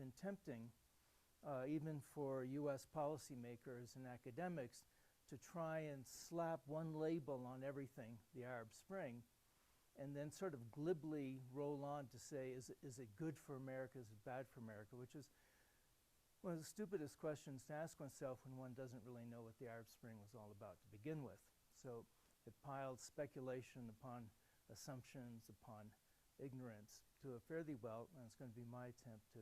been tempting, even for US policymakers and academics, to try and slap one label on everything, the Arab Spring, and then sort of glibly roll on to say, is it good for America, is it bad for America, which is one of the stupidest questions to ask oneself when one doesn't really know what the Arab Spring was all about to begin with. So it piled speculation upon assumptions, upon ignorance to a fare thee well, and it's going to be my attempt to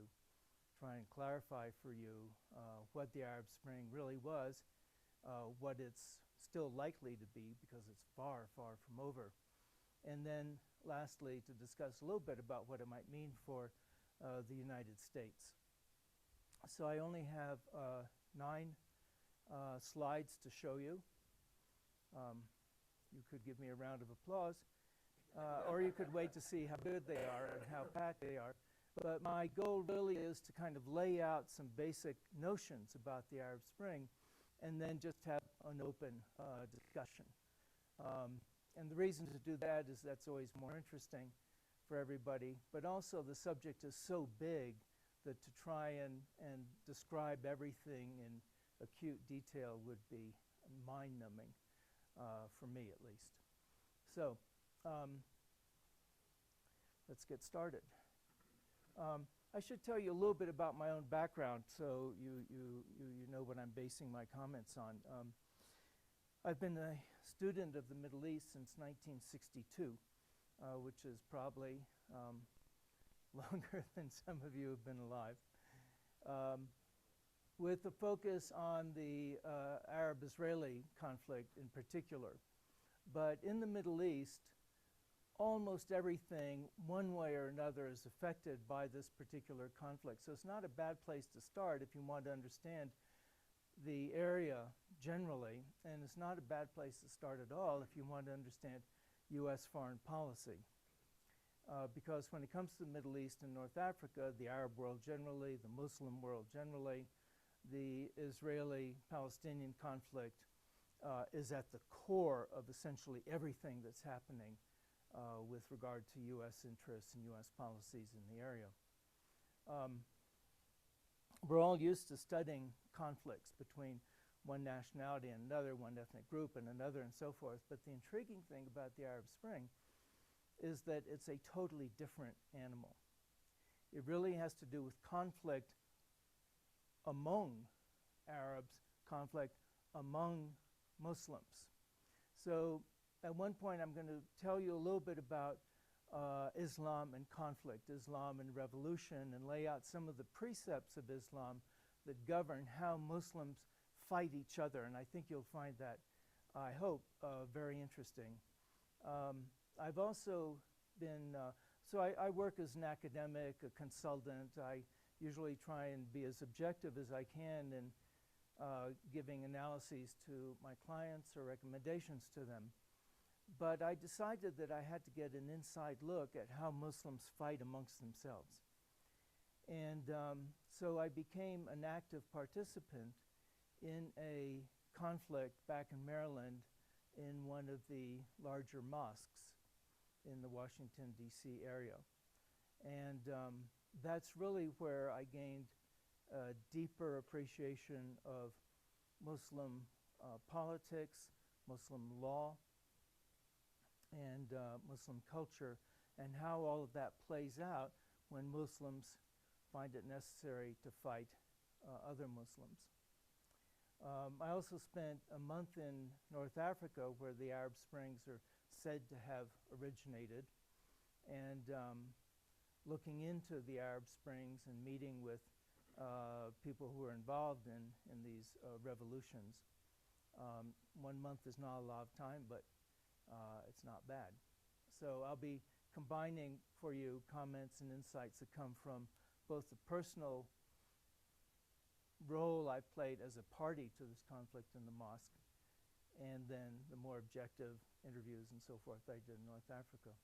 try and clarify for you what the Arab Spring really was, what it's still likely to be, because it's far, far from over. And then lastly, to discuss a little bit about what it might mean for the United States. So I only have 9 slides to show you. You could give me a round of applause, or you could wait to see how good they are and how packed they are. But my goal really is to kind of lay out some basic notions about the Arab Spring and then just have an open discussion. And the reason to do that is that's always more interesting for everybody, but also the subject is so big that to try and describe everything in acute detail would be mind-numbing, for me at least. So let's get started. I should tell you a little bit about my own background so you know what I'm basing my comments on. I've been a student of the Middle East since 1962, which is probably longer than some of you have been alive, with a focus on the Arab-Israeli conflict in particular. But in the Middle East, almost everything, one way or another, is affected by this particular conflict. So it's not a bad place to start if you want to understand the area generally, and it's not a bad place to start at all if you want to understand U.S. foreign policy. Because when it comes to the Middle East and North Africa, the Arab world generally, the Muslim world generally, the Israeli-Palestinian conflict is at the core of essentially everything that's happening with regard to U.S. interests and U.S. policies in the area. We're all used to studying conflicts between one nationality and another, one ethnic group and another, and so forth. But the intriguing thing about the Arab Spring is that it's a totally different animal. It really has to do with conflict among Arabs, conflict among Muslims. So at one point I'm going to tell you a little bit about Islam and conflict, Islam and revolution, and lay out some of the precepts of Islam that govern how Muslims fight each other. And I think you'll find that, I hope, very interesting. I've also been, so I work as an academic, a consultant. I usually try and be as objective as I can in giving analyses to my clients or recommendations to them. But I decided that I had to get an inside look at how Muslims fight amongst themselves. And so I became an active participant in a conflict back in Maryland in one of the larger mosques in the Washington, D.C. area. And that's really where I gained a deeper appreciation of Muslim politics, Muslim law, and Muslim culture, and how all of that plays out when Muslims find it necessary to fight other Muslims. I also spent a month in North Africa, where the Arab Springs are said to have originated, and looking into the Arab Springs and meeting with people who were involved in these revolutions. 1 month is not a lot of time, but it's not bad. So I'll be combining for you comments and insights that come from both the personal role I played as a party to this conflict in the mosque, and then the more objective interviews and so forth I did in North Africa.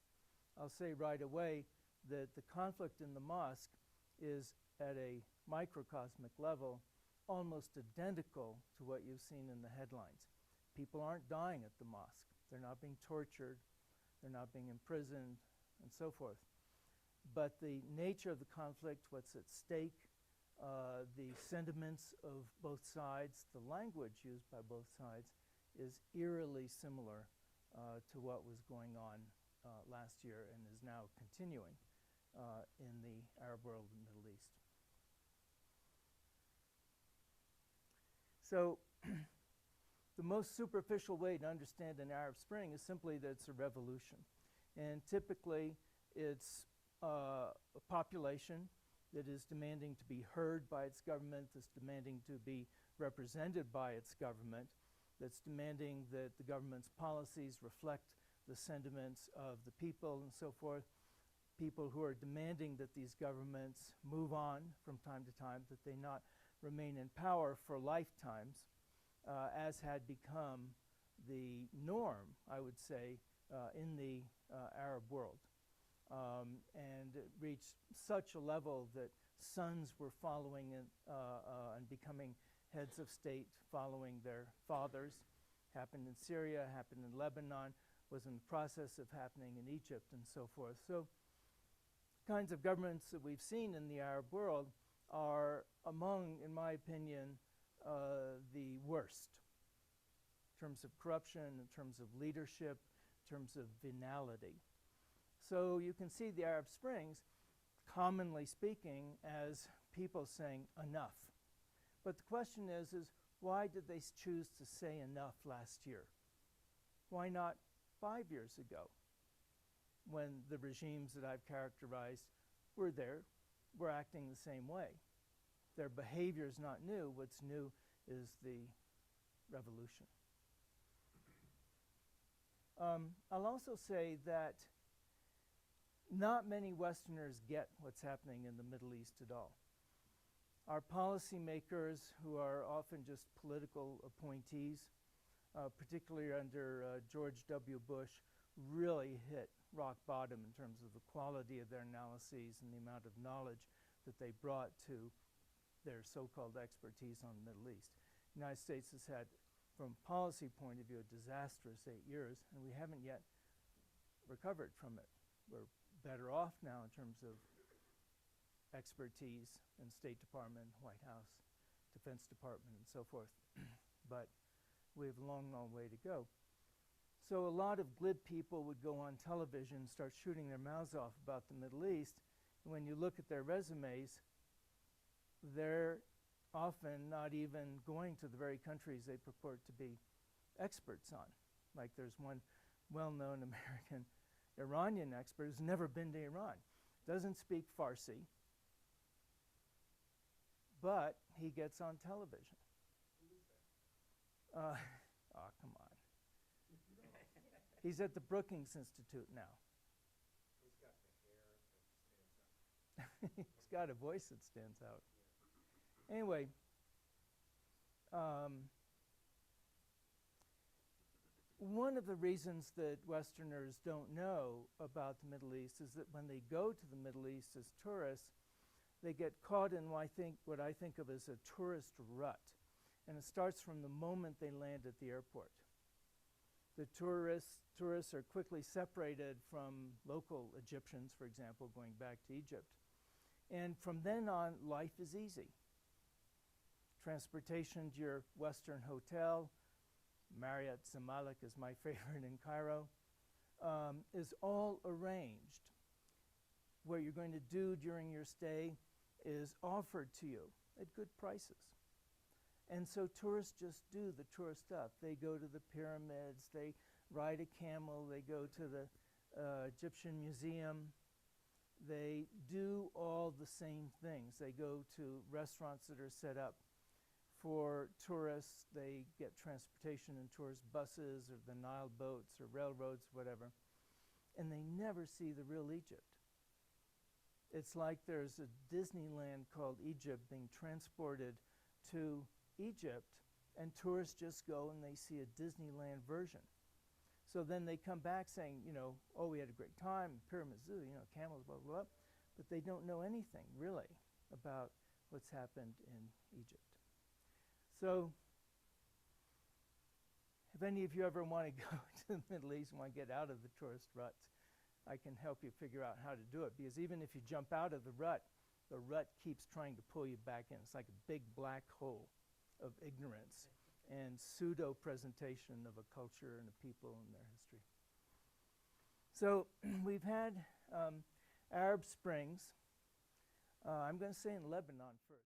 I'll say right away that the conflict in the mosque is at a microcosmic level almost identical to what you've seen in the headlines. People aren't dying at the mosque. They're not being tortured. They're not being imprisoned, and so forth. But the nature of the conflict, what's at stake, the sentiments of both sides, the language used by both sides is eerily similar to what was going on last year and is now continuing in the Arab world and Middle East. So the most superficial way to understand an Arab Spring is simply that it's a revolution. And typically it's a population that is demanding to be heard by its government, that's demanding to be represented by its government, that's demanding that the government's policies reflect the sentiments of the people and so forth, people who are demanding that these governments move on from time to time, that they not remain in power for lifetimes, as had become the norm, I would say, in the Arab world. And it reached such a level that sons were following and becoming heads of state following their fathers. Happened in Syria, happened in Lebanon, was in the process of happening in Egypt and so forth. So kinds of governments that we've seen in the Arab world are among, in my opinion, the worst in terms of corruption, in terms of leadership, in terms of venality. So you can see the Arab Springs, commonly speaking, as people saying enough. But the question is why did they choose to say enough last year? Why not 5 years ago, when the regimes that I've characterized were there, were acting the same way? Their behavior is not new. What's new is the revolution. I'll also say that not many Westerners get what's happening in the Middle East at all. Our policymakers, who are often just political appointees, particularly under George W. Bush, really hit rock bottom in terms of the quality of their analyses and the amount of knowledge that they brought to their so-called expertise on the Middle East. The United States has had, from a policy point of view, a disastrous 8 years, and we haven't yet recovered from it. We're better off now in terms of expertise in State Department, White House, Defense Department, and so forth. But we have a long, long way to go. So a lot of glib people would go on television and start shooting their mouths off about the Middle East. And when you look at their resumes, they're often not even going to the very countries they purport to be experts on. Like there's one well-known American Iranian expert who's never been to Iran, doesn't speak Farsi, but he gets on television. Oh, come on. He's at the Brookings Institute now. He's got the hair that stands out. He's got a voice that stands out. Anyway, one of the reasons that Westerners don't know about the Middle East is that when they go to the Middle East as tourists, they get caught in what I think of as a tourist rut. And it starts from the moment they land at the airport. The tourists are quickly separated from local Egyptians, for example, going back to Egypt. And from then on, life is easy. Transportation to your Western hotel, Marriott Zamalek is my favorite in Cairo, is all arranged. What you're going to do during your stay is offered to you at good prices. And so tourists just do the tourist stuff. They go to the pyramids, they ride a camel, they go to the Egyptian Museum. They do all the same things. They go to restaurants that are set up for tourists. They get transportation in tourist buses or the Nile boats or railroads, whatever. And they never see the real Egypt. It's like there's a Disneyland called Egypt being transported to Egypt, and tourists just go and they see a Disneyland version. So then they come back saying, oh, we had a great time, Pyramid Zoo, camels, blah, blah, blah. But they don't know anything, really, about what's happened in Egypt. So if any of you ever want to go to the Middle East and want to get out of the tourist ruts, I can help you figure out how to do it. Because even if you jump out of the rut the rut keeps trying to pull you back in. It's like a big black hole of ignorance and pseudo-presentation of a culture and a people and their history. So we've had Arab Springs. I'm going to say in Lebanon first.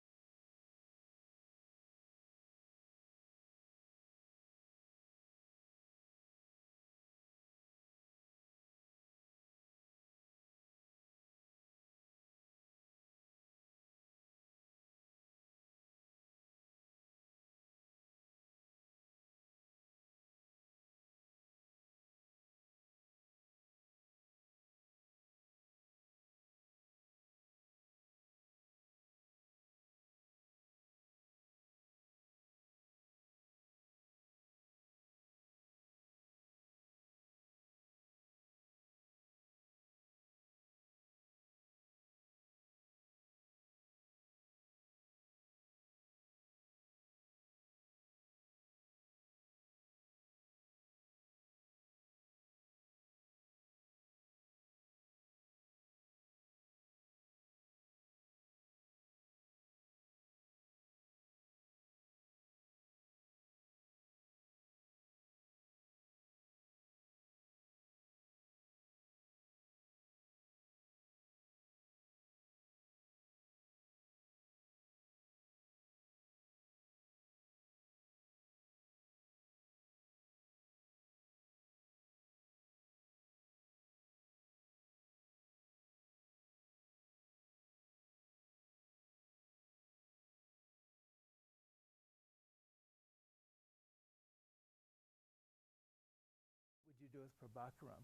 Would you do with Prabhakaram?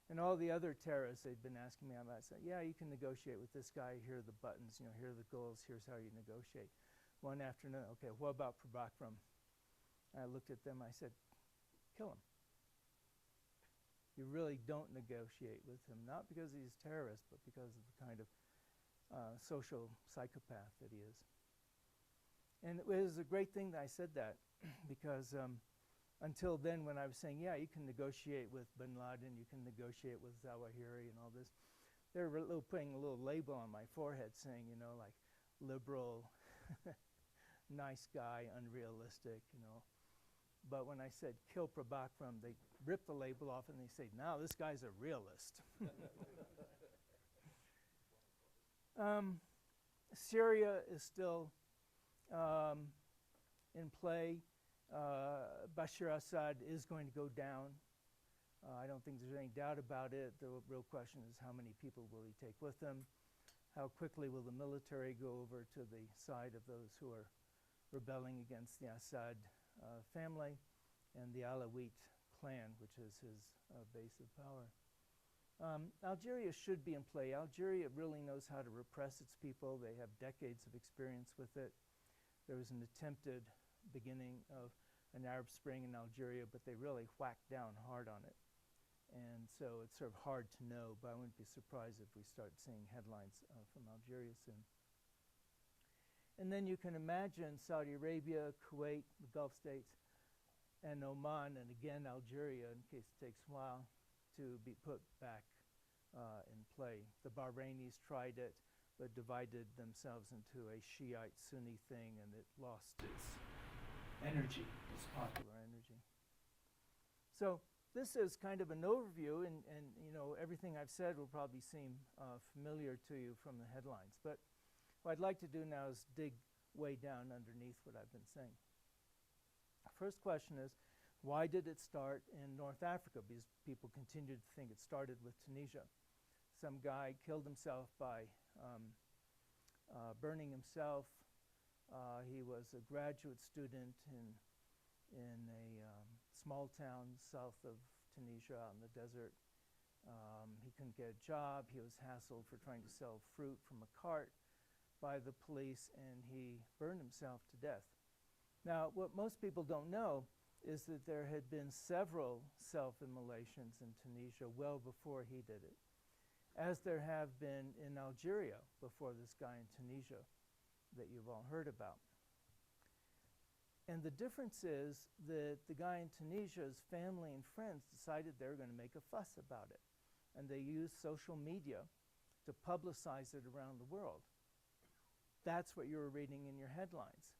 And all the other terrorists they'd been asking me about, I said, yeah, you can negotiate with this guy. Here are the buttons, here are the goals. Here's how you negotiate. One afternoon, okay, what about Prabhakaram? I looked at them, I said, kill him. You really don't negotiate with him, not because he's a terrorist, but because of the kind of social psychopath that he is. And it was a great thing that I said that, because until then, when I was saying, yeah, you can negotiate with bin Laden, you can negotiate with Zawahiri and all this, they were putting a little label on my forehead saying, like liberal, nice guy, unrealistic, But when I said kill Prabhakaram, they ripped the label off and they say, now this guy's a realist. Syria is still in play. Bashar Assad is going to go down. I don't think there's any doubt about it. The real question is how many people will he take with him? How quickly will the military go over to the side of those who are rebelling against the Assad family and the Alawite clan, which is his base of power? Algeria should be in play. Algeria really knows how to repress its people. They have decades of experience with it. There was an attempted beginning of an Arab Spring in Algeria, but they really whacked down hard on it. And so it's sort of hard to know, but I wouldn't be surprised if we start seeing headlines from Algeria soon. And then you can imagine Saudi Arabia, Kuwait, the Gulf states, and Oman, and again Algeria, in case it takes a while, to be put back in play. The Bahrainis tried it, but divided themselves into a Shiite-Sunni thing, and it lost its energy, its popular energy. So this is kind of an overview, and everything I've said will probably seem familiar to you from the headlines. But what I'd like to do now is dig way down underneath what I've been saying. First question is, why did it start in North Africa? Because people continued to think it started with Tunisia. Some guy killed himself by burning himself. He was a graduate student in a small town south of Tunisia out in the desert. He couldn't get a job. He was hassled for trying to sell fruit from a cart by the police, and he burned himself to death. Now, what most people don't know is that there had been several self-immolations in Tunisia well before he did it, as there have been in Algeria before this guy in Tunisia that you've all heard about. And the difference is that the guy in Tunisia's family and friends decided they were going to make a fuss about it. And they used social media to publicize it around the world. that's what you were reading in your headlines.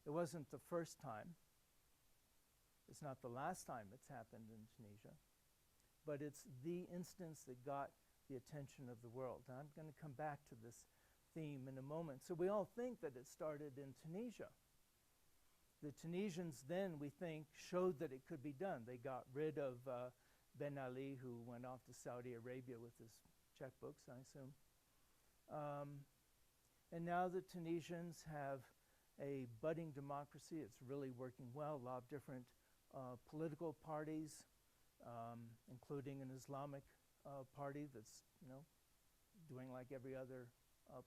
It wasn't the first time. It's not the last time it's happened in Tunisia, but it's the instance that got the attention of the world. And I'm going to come back to this theme in a moment. So we all think that it started in Tunisia. The Tunisians then, we think, showed that it could be done. They got rid of Ben Ali, who went off to Saudi Arabia with his checkbooks, I assume. And now the Tunisians have a budding democracy. It's really working well. A lot of different political parties, including an Islamic party that's, doing like every other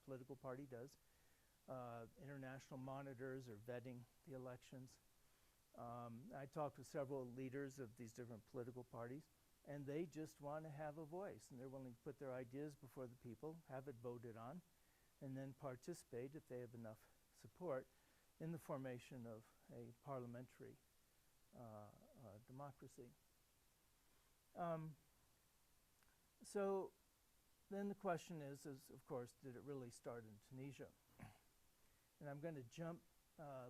political party does. International monitors are vetting the elections. I talked with several leaders of these different political parties, and they just want to have a voice, and they're willing to put their ideas before the people, have it voted on, and then participate, if they have enough support, in the formation of a parliamentary democracy. So then the question is, of course, did it really start in Tunisia? And I'm going to jump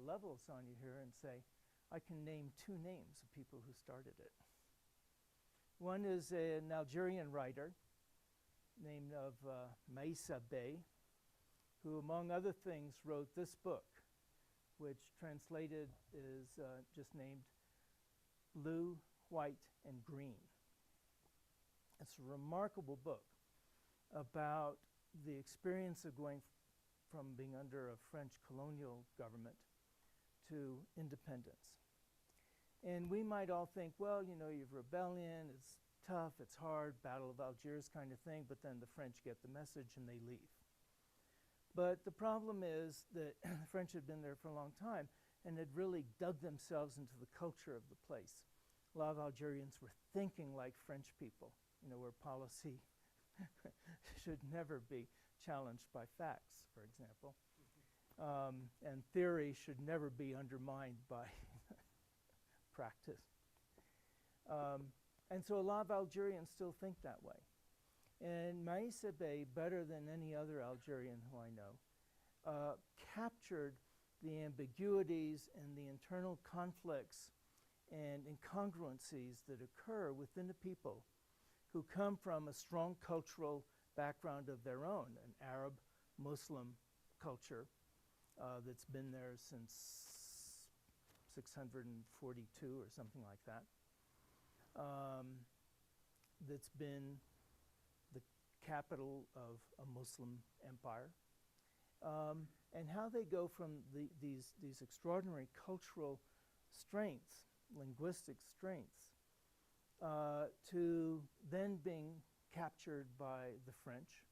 levels on you here and say, I can name two names of people who started it. One is an Algerian writer named of Maïssa Bey, who, among other things, wrote this book, which translated is just named Blue, White, and Green. It's a remarkable book about the experience of going from being under a French colonial government to independence. And we might all think, well, you have rebellion, it's tough, it's hard, Battle of Algiers kind of thing, but then the French get the message and they leave. But the problem is that the French had been there for a long time and had really dug themselves into the culture of the place. A lot of Algerians were thinking like French people, where policy should never be challenged by facts, for example. And theory should never be undermined by practice. And so a lot of Algerians still think that way. And Maïssa Bey, better than any other Algerian who I know, captured the ambiguities and the internal conflicts and incongruencies that occur within the people who come from a strong cultural background of their own, an Arab Muslim culture that's been there since 642 or something like that, that's been the capital of a Muslim empire, and how they go from these extraordinary cultural strengths, linguistic strengths, to then being captured by the French,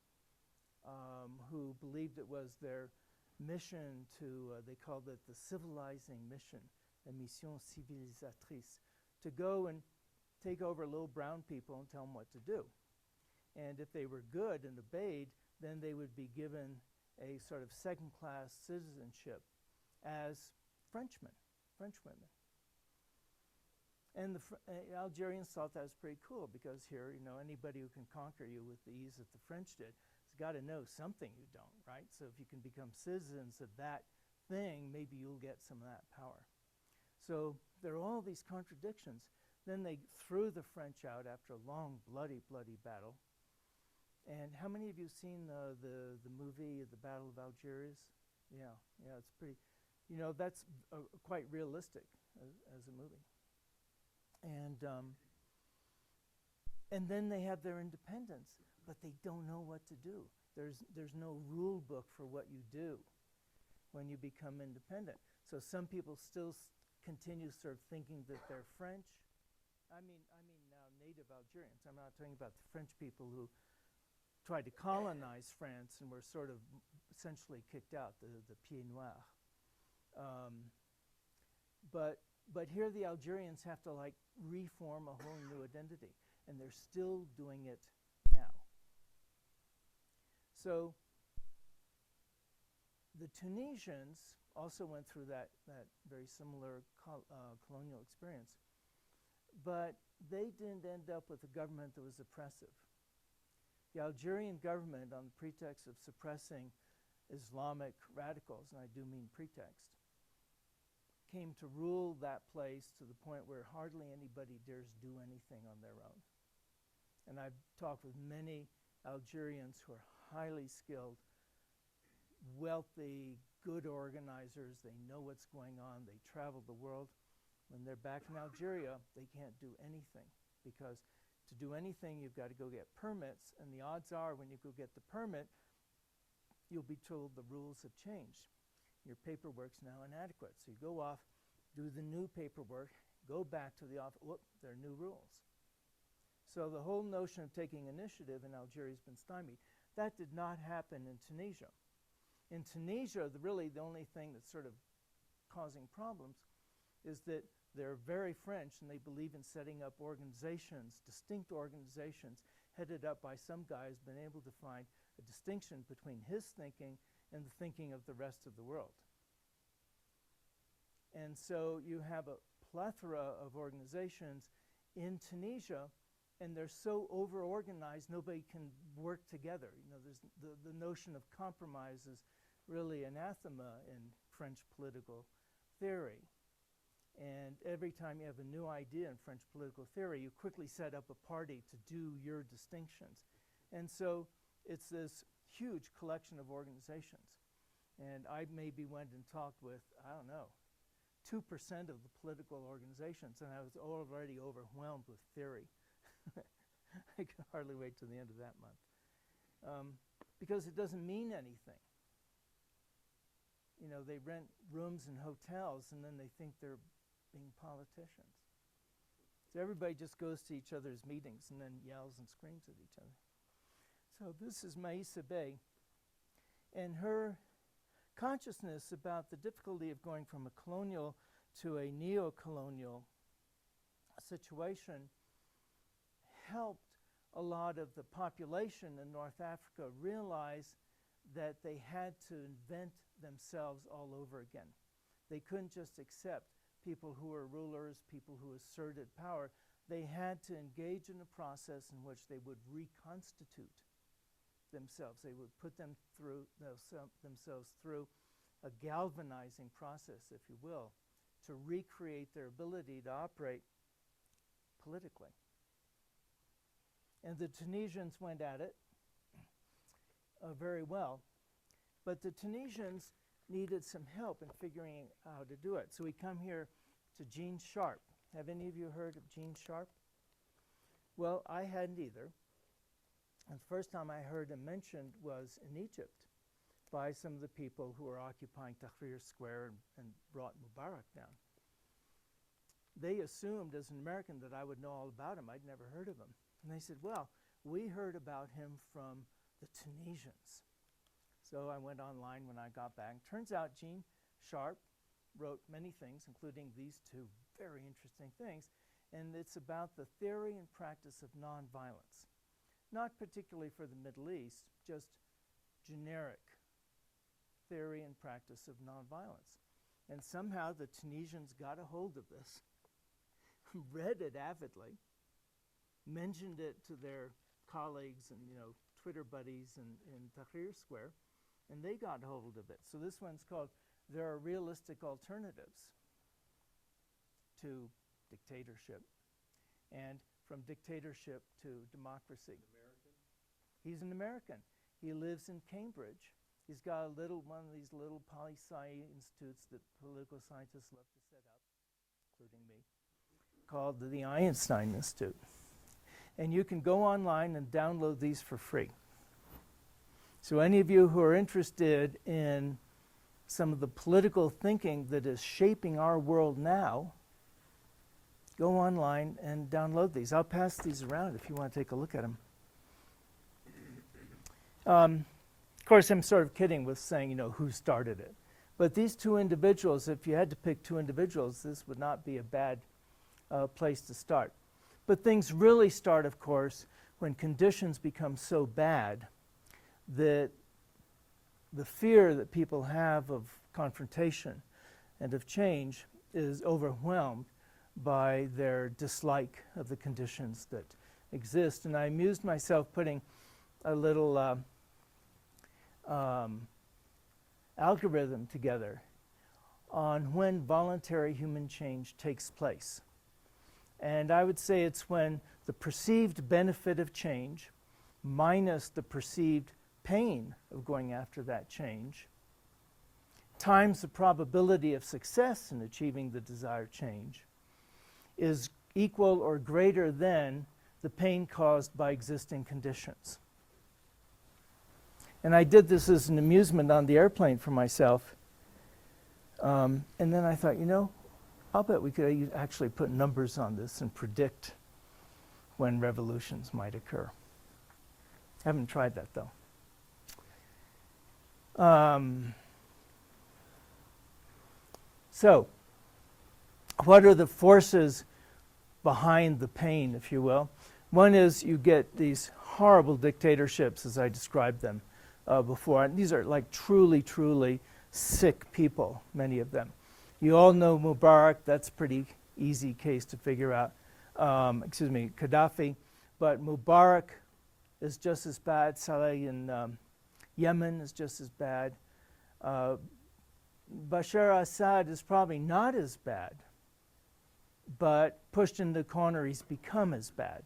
who believed it was their mission to, they called it the civilizing mission, la mission civilisatrice, to go and take over little brown people and tell them what to do. And if they were good and obeyed, then they would be given a sort of second-class citizenship as Frenchmen, French women. And the Algerians thought that was pretty cool because here, anybody who can conquer you with the ease that the French did has got to know something you don't, right? So if you can become citizens of that thing, maybe you'll get some of that power. So there are all these contradictions. Then they threw the French out after a long, bloody, bloody battle. And how many of you have seen the movie, The Battle of Algiers? Yeah, it's pretty, that's quite realistic as a movie. And then they have their independence, but they don't know what to do. There's no rule book for what you do when you become independent. So some people still continue sort of thinking that they're French. I mean now native Algerians. I'm not talking about the French people who tried to colonize France and were sort of essentially kicked out, the Pieds Noirs. But here the Algerians have to reform a whole new identity, and they're still doing it now. So the Tunisians also went through that very similar colonial experience, but they didn't end up with a government that was oppressive. The Algerian government, on the pretext of suppressing Islamic radicals, and I do mean pretext, came to rule that place to the point where hardly anybody dares do anything on their own. And I've talked with many Algerians who are highly skilled, wealthy, good organizers. They know what's going on. They travel the world. When they're back in Algeria, they can't do anything, because to do anything, you've got to go get permits, and the odds are when you go get the permit, you'll be told the rules have changed. Your paperwork's now inadequate. So you go off, do the new paperwork, go back to the office, whoop, there are new rules. So the whole notion of taking initiative in Algeria has been stymied. That did not happen in Tunisia. In Tunisia, really the only thing that's sort of causing problems is that they're very French, and they believe in setting up organizations, distinct organizations, headed up by some guy who's been able to find a distinction between his thinking and the thinking of the rest of the world. And so you have a plethora of organizations in Tunisia, and they're so over-organized, nobody can work together. You know, there's the notion of compromise is really anathema in French political theory. And every time you have a new idea in French political theory, you quickly set up a party to do your distinctions. And so it's this huge collection of organizations. And I maybe went and talked with, I don't know, 2% of the political organizations, and I was already overwhelmed with theory. I can hardly wait till the end of that month. Because it doesn't mean anything. You know, they rent rooms in hotels, and then they think they're being politicians. So everybody just goes to each other's meetings and then yells and screams at each other. So this is Maïssa Bey, and her consciousness about the difficulty of going from a colonial to a neo-colonial situation helped a lot of the population in North Africa realize that they had to invent themselves all over again. They couldn't just accept people who were rulers, people who asserted power. They had to engage in a process in which they would reconstitute themselves. They would put them through themselves through a galvanizing process, if you will, to recreate their ability to operate politically. And the Tunisians went at it very well, but the Tunisians needed some help in figuring out how to do it. So we come here to Gene Sharp. Have any of you heard of Gene Sharp? Well, I hadn't either. And the first time I heard him mentioned was in Egypt by some of the people who were occupying Tahrir Square and brought Mubarak down. They assumed as an American that I would know all about him. I'd never heard of him. And they said, well, we heard about him from the Tunisians. So I went online when I got back. Turns out Gene Sharp wrote many things, including these two very interesting things. And it's about the theory and practice of nonviolence. Not particularly for the Middle East, just generic theory and practice of nonviolence. And somehow the Tunisians got a hold of this, read it avidly, mentioned it to their colleagues and Twitter buddies in Tahrir Square, and they got hold of it. So this one's called There Are Realistic Alternatives to Dictatorship, and From Dictatorship to Democracy. American? He's an American. He lives in Cambridge. He's got one of these little poli-sci institutes that political scientists love to set up, including me, called the Einstein Institute. And you can go online and download these for free. So any of you who are interested in some of the political thinking that is shaping our world now, go online and download these. I'll pass these around if you want to take a look at them. Of course, I'm sort of kidding with saying, who started it. But these two individuals, if you had to pick two individuals, this would not be a bad place to start. But things really start, of course, when conditions become so bad that the fear that people have of confrontation and of change is overwhelmed by their dislike of the conditions that exist. And I amused myself putting a little algorithm together on when voluntary human change takes place. And I would say it's when the perceived benefit of change minus the perceived pain of going after that change times the probability of success in achieving the desired change is equal or greater than the pain caused by existing conditions. And I did this as an amusement on the airplane for myself. And then I thought, I'll bet we could actually put numbers on this and predict when revolutions might occur. I haven't tried that, though. So, what are the forces behind the pain, if you will? One is you get these horrible dictatorships, as I described them before. And these are like truly, truly sick people, many of them. You all know Mubarak. That's a pretty easy case to figure out. Gaddafi. But Mubarak is just as bad. Saleh in Yemen is just as bad. Bashar Assad is probably not as bad, but pushed in the corner, he's become as bad.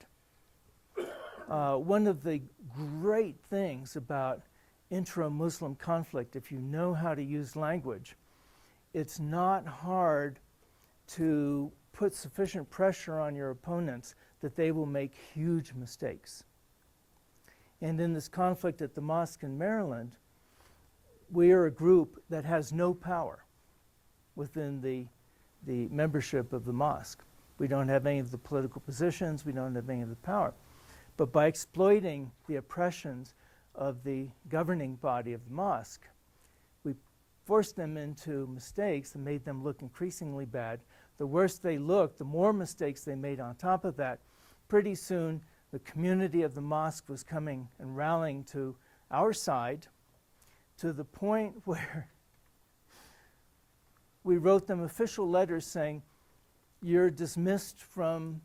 One of the great things about intra-Muslim conflict, if you know how to use language, it's not hard to put sufficient pressure on your opponents that they will make huge mistakes. And in this conflict at the mosque in Maryland, we are a group that has no power within the membership of the mosque. We don't have any of the political positions, we don't have any of the power. But by exploiting the oppressions of the governing body of the mosque, we forced them into mistakes and made them look increasingly bad. The worse they looked, the more mistakes they made on top of that. Pretty soon, the community of the mosque was coming and rallying to our side, to the point where we wrote them official letters saying, you're dismissed from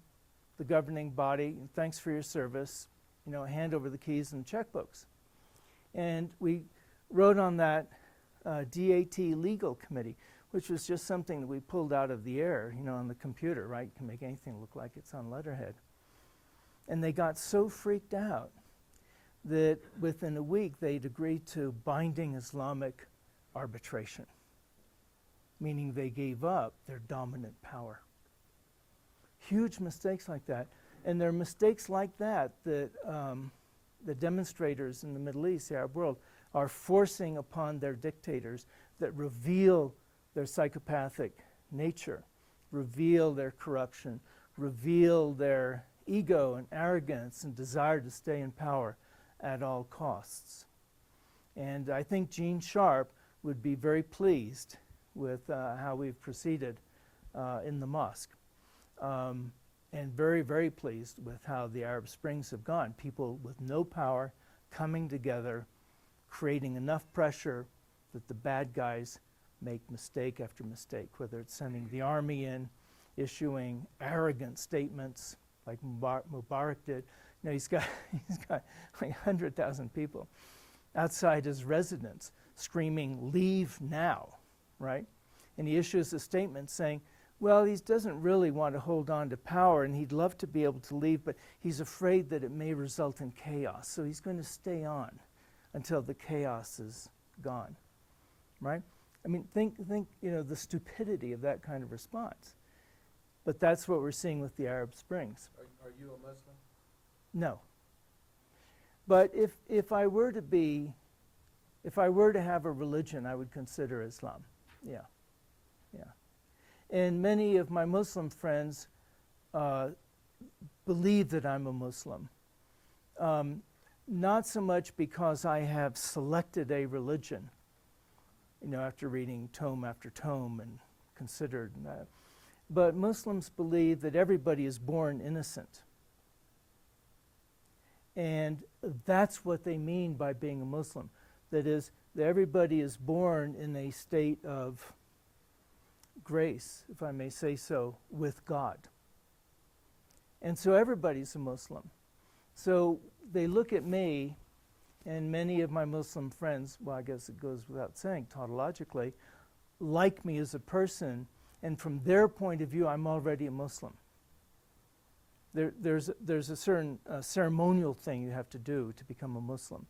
the governing body, and thanks for your service, hand over the keys and checkbooks. And we wrote on that DAT legal committee, which was just something that we pulled out of the air, on the computer, right? You can make anything look like it's on letterhead. And they got so freaked out that within a week they'd agreed to binding Islamic arbitration, meaning they gave up their dominant power. Huge mistakes like that. And there are mistakes like that that the demonstrators in the Middle East, the Arab world, are forcing upon their dictators that reveal their psychopathic nature, reveal their corruption, reveal their ego and arrogance and desire to stay in power at all costs. And I think Gene Sharp would be very pleased with how we've proceeded in the mosque. And very, very pleased with how the Arab Springs have gone. People with no power coming together, creating enough pressure that the bad guys make mistake after mistake, whether it's sending the army in, issuing arrogant statements like Mubarak did. He's got like 100,000 people outside his residence screaming, "Leave now," right? And he issues a statement saying, well, he doesn't really want to hold on to power, and he'd love to be able to leave, but he's afraid that it may result in chaos. So he's going to stay on until the chaos is gone, right? I mean, think, the stupidity of that kind of response. But that's what we're seeing with the Arab Springs. Are you a Muslim? No. But if I were to have a religion, I would consider Islam. Yeah. And many of my Muslim friends believe that I'm a Muslim. Not so much because I have selected a religion, after reading tome after tome and considered that. But Muslims believe that everybody is born innocent. And that's what they mean by being a Muslim. That is, that everybody is born in a state of grace, if I may say so, with God. And so everybody's a Muslim. So they look at me and many of my Muslim friends, well, I guess it goes without saying, tautologically, like me as a person, and from their point of view, I'm already a Muslim. There's a certain ceremonial thing you have to do to become a Muslim.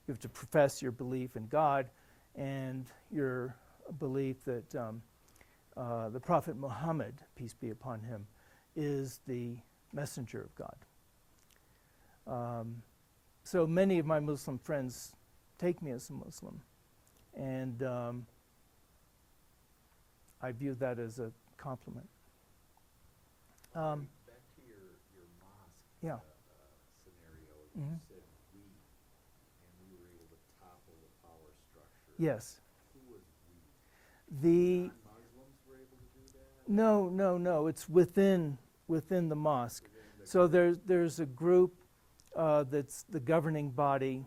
You have to profess your belief in God and your belief that the Prophet Muhammad, peace be upon him, is the messenger of God. So many of my Muslim friends take me as a Muslim, and I view that as a compliment. Back to your mosque Yeah. Scenario, Mhm. you said we, and we were able to topple the power structure. Yes. Who was we? The Non-Muslims were able to do that? no. It's within the mosque. Within the So there's a group that's the governing body,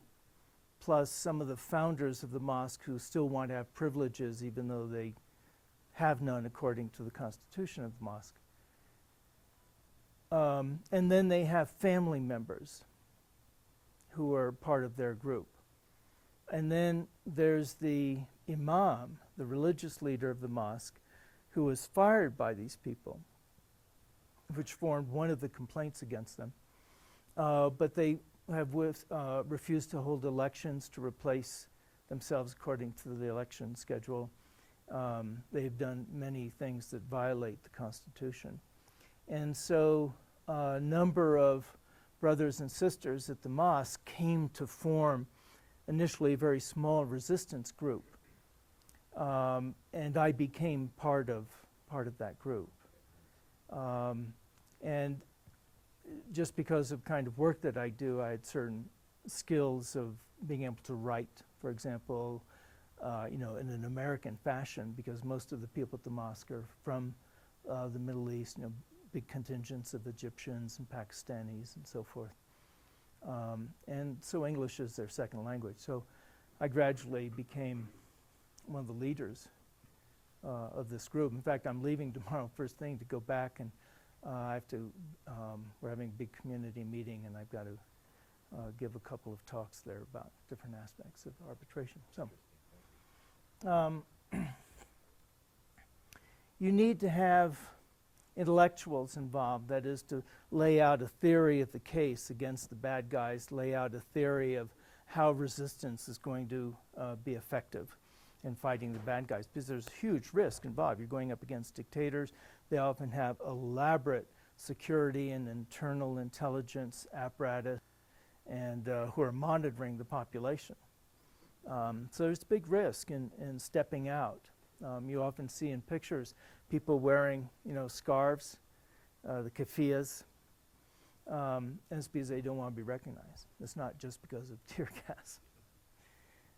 plus some of the founders of the mosque who still want to have privileges, even though they have none according to the constitution of the mosque. And then they have family members who are part of their group. And then there's the imam, the religious leader of the mosque, who was fired by these people, which formed one of the complaints against them. But they have refused to hold elections to replace themselves according to the election schedule. They've done many things that violate the Constitution. And so a number of brothers and sisters at the mosque came to form initially a very small resistance group. And I became part of that group. And just because of kind of work that I do, I had certain skills of being able to write, for example, in an American fashion, because most of the people at the mosque are from the Middle East, big contingents of Egyptians and Pakistanis and so forth. And so English is their second language. So I gradually became one of the leaders of this group. In fact, I'm leaving tomorrow first thing to go back, and I have to, we're having a big community meeting, and I've got to give a couple of talks there about different aspects of arbitration. So you need to have intellectuals involved, that is, to lay out a theory of the case against the bad guys, lay out a theory of how resistance is going to be effective in fighting the bad guys, because there's huge risk involved. You're going up against dictators. They often have elaborate security and internal intelligence apparatus, and who are monitoring the population. So there's big risk in stepping out. You often see in pictures people wearing, scarves, the keffiyehs, and it's because they don't want to be recognized. It's not just because of tear gas.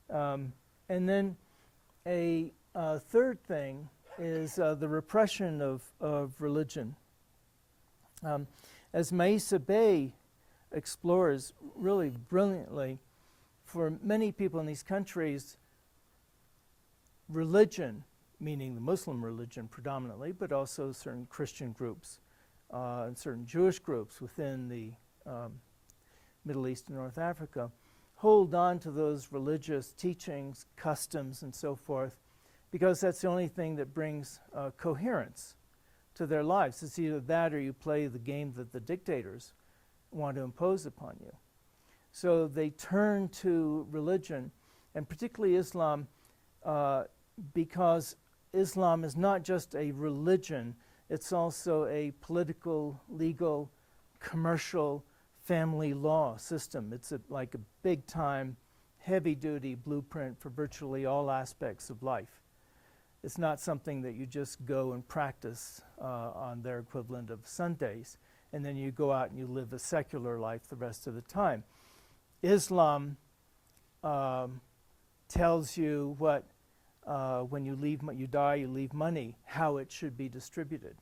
And then a third thing is the repression of religion. As Maisa Bey explores really brilliantly, for many people in these countries, religion, meaning the Muslim religion predominantly, but also certain Christian groups and certain Jewish groups within the Middle East and North Africa, hold on to those religious teachings, customs, and so forth, because that's the only thing that brings coherence to their lives. It's either that or you play the game that the dictators want to impose upon you. So they turn to religion, and particularly Islam, because Islam is not just a religion, it's also a political, legal, commercial, family law system. It's like a big-time, heavy-duty blueprint for virtually all aspects of life. It's not something that you just go and practice on their equivalent of Sundays, and then you go out and you live a secular life the rest of the time. Islam tells you what, when you die, you leave money, how it should be distributed.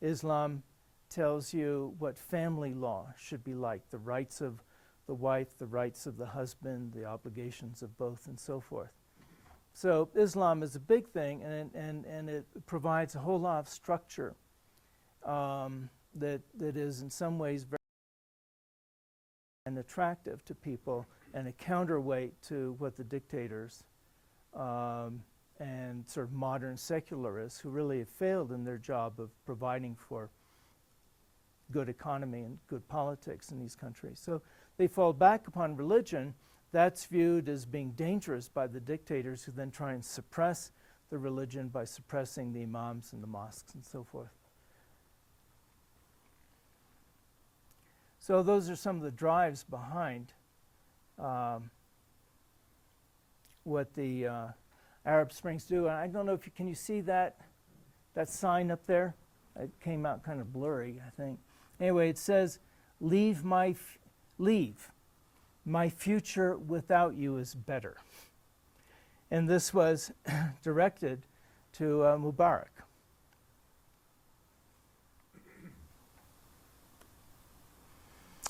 Islam tells you what family law should be like, the rights of the wife, the rights of the husband, the obligations of both, and so forth. So Islam is a big thing, and it provides a whole lot of structure that is in some ways very and attractive to people, and a counterweight to what the dictators and sort of modern secularists who really have failed in their job of providing for good economy and good politics in these countries. So they fall back upon religion. That's viewed as being dangerous by the dictators, who then try and suppress the religion by suppressing the imams and the mosques and so forth. So those are some of the drives behind what the Arab Springs do. And I don't know if can you see that sign up there? It came out kind of blurry, I think. Anyway, it says, leave my future without you is better. And this was directed to Mubarak.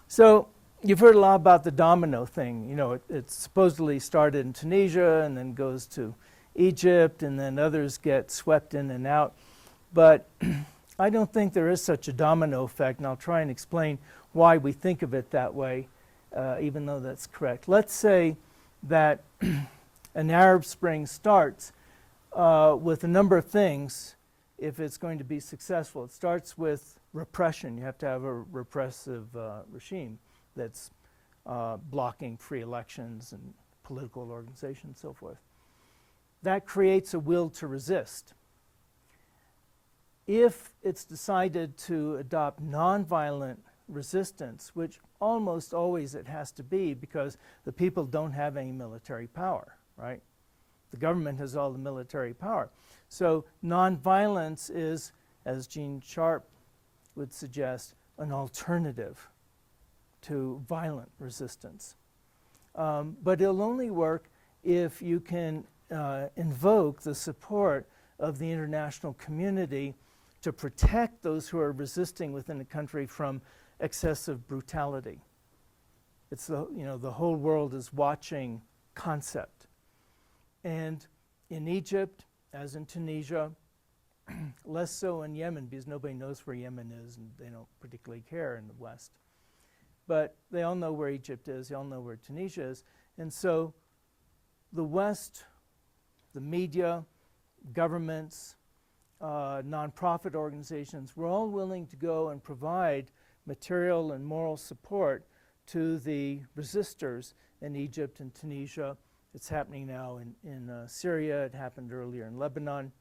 So you've heard a lot about the domino thing. You know, it supposedly started in Tunisia and then goes to Egypt, and then others get swept in and out. But I don't think there is such a domino effect, and I'll try and explain why we think of it that way, even though that's correct. Let's say that an Arab Spring starts with a number of things if it's going to be successful. It starts with repression. You have to have a repressive regime that's blocking free elections and political organization and so forth. That creates a will to resist. If it's decided to adopt nonviolent resistance, which almost always it has to be because the people don't have any military power, right? The government has all the military power. So nonviolence is, as Gene Sharp would suggest, an alternative to violent resistance. But it'll only work if you can invoke the support of the international community to protect those who are resisting within the country from excessive brutality. It's the whole world is watching concept. And in Egypt, as in Tunisia, less so in Yemen, because nobody knows where Yemen is and they don't particularly care in the West. But they all know where Egypt is, they all know where Tunisia is. And so the West, the media, governments, nonprofit organizations, we're all willing to go and provide material and moral support to the resistors in Egypt and Tunisia. It's happening now in Syria. It happened earlier in Lebanon.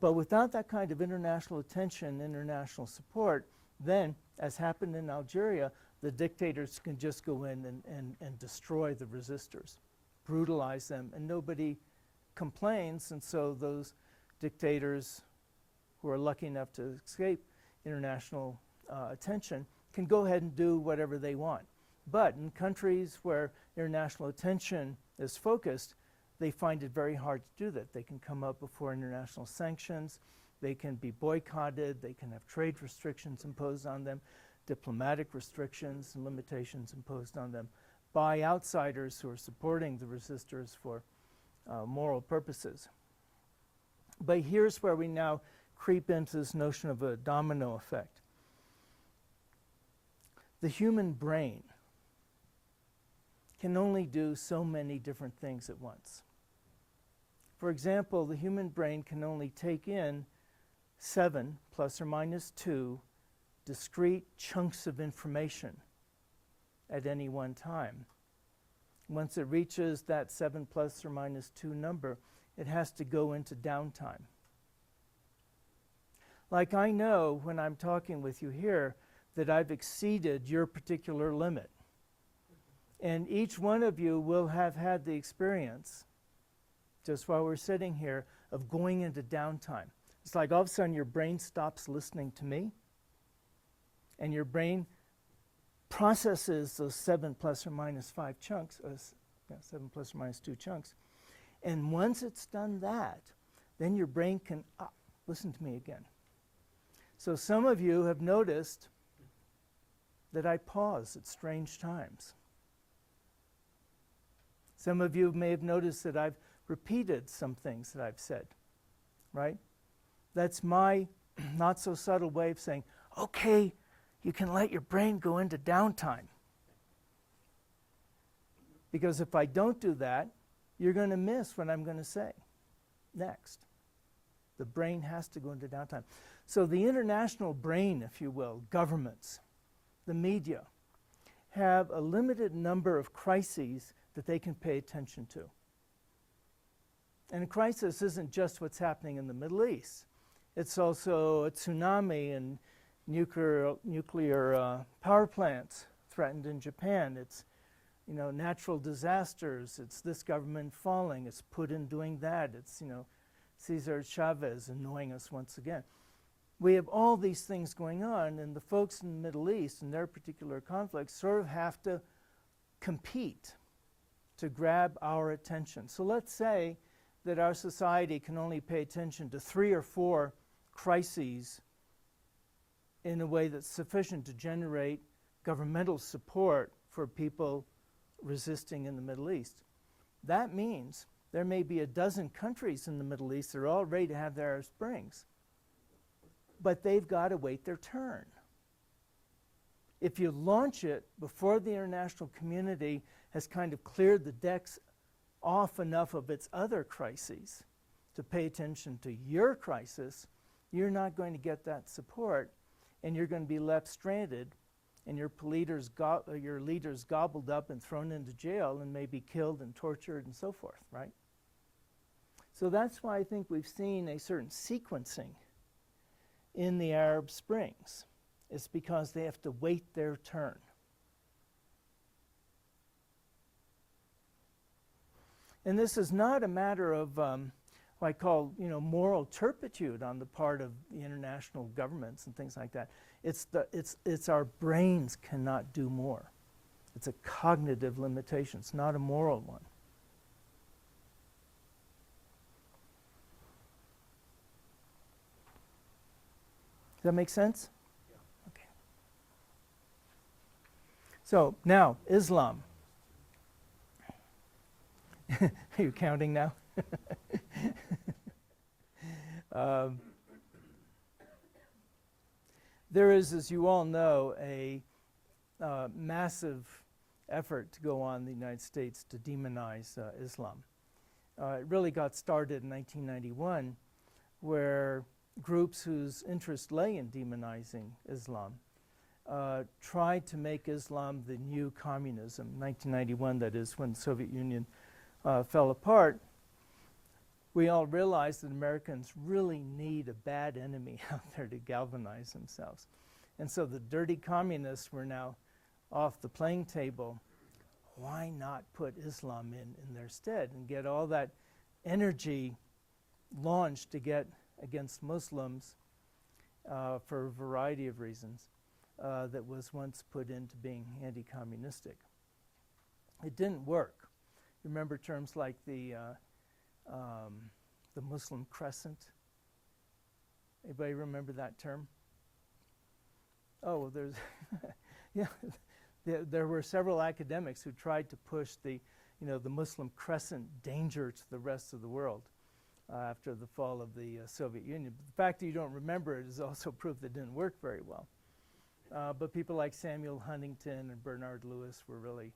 But without that kind of international attention, international support, then, as happened in Algeria, the dictators can just go in and destroy the resistors, brutalize them, and nobody complains. And so those dictators who are lucky enough to escape international attention can go ahead and do whatever they want. But in countries where international attention is focused, they find it very hard to do that. They can come up before international sanctions, they can be boycotted, they can have trade restrictions imposed on them, diplomatic restrictions and limitations imposed on them by outsiders who are supporting the resistors for moral purposes. But here's where we now creep into this notion of a domino effect. The human brain can only do so many different things at once. For example, the human brain can only take in 7 plus or minus 2 discrete chunks of information at any one time. Once it reaches that 7 plus or minus 2 number, it has to go into downtime. Like I know when I'm talking with you here that I've exceeded your particular limit. And each one of you will have had the experience, just while we're sitting here, of going into downtime. It's like all of a sudden your brain stops listening to me, and your brain processes those 7 plus or minus 5 chunks, 7 plus or minus 2 chunks. And once it's done that, then your brain can listen to me again. So some of you have noticed that I pause at strange times. Some of you may have noticed that I've repeated some things that I've said, right? That's my not so subtle way of saying, okay, you can let your brain go into downtime. Because if I don't do that, you're going to miss what I'm going to say next. The brain has to go into downtime. So the international brain, if you will, governments, the media, have a limited number of crises that they can pay attention to. And a crisis isn't just what's happening in the Middle East. It's also a tsunami and nuclear power plants threatened in Japan. It's natural disasters. It's this government falling. It's Putin doing that. It's Cesar Chavez annoying us once again. We have all these things going on, and the folks in the Middle East and their particular conflicts sort of have to compete to grab our attention. So let's say that our society can only pay attention to 3 or 4 crises in a way that's sufficient to generate governmental support for people resisting in the Middle East. That means there may be a dozen countries in the Middle East that are all ready to have their Arab Springs, but they've got to wait their turn. If you launch it before the international community has kind of cleared the decks off enough of its other crises to pay attention to your crisis, you're not going to get that support, and you're going to be left stranded, and your leaders gobbled up and thrown into jail and maybe killed and tortured and so forth, right? So that's why I think we've seen a certain sequencing in the Arab Springs. It's because they have to wait their turn. And this is not a matter of what I call, moral turpitude on the part of the international governments and things like that. It's our brains cannot do more. It's a cognitive limitation. It's not a moral one. Does that make sense? Yeah. Okay. So now, Islam. Are you counting now? There is, as you all know, a massive effort to go on in the United States to demonize Islam. It really got started in 1991, where groups whose interest lay in demonizing Islam tried to make Islam the new communism. 1991, that is, when the Soviet Union fell apart. We all realized that Americans really need a bad enemy out there to galvanize themselves. And so the dirty communists were now off the playing table. Why not put Islam in their stead and get all that energy launched to get against Muslims for a variety of reasons that was once put into being anti-communistic. It didn't work. You remember terms like the Muslim crescent? Anybody remember that term? Oh, there's yeah. There were several academics who tried to push the Muslim crescent danger to the rest of the world after the fall of the Soviet Union. But the fact that you don't remember it is also proof that it didn't work very well. But people like Samuel Huntington and Bernard Lewis were really,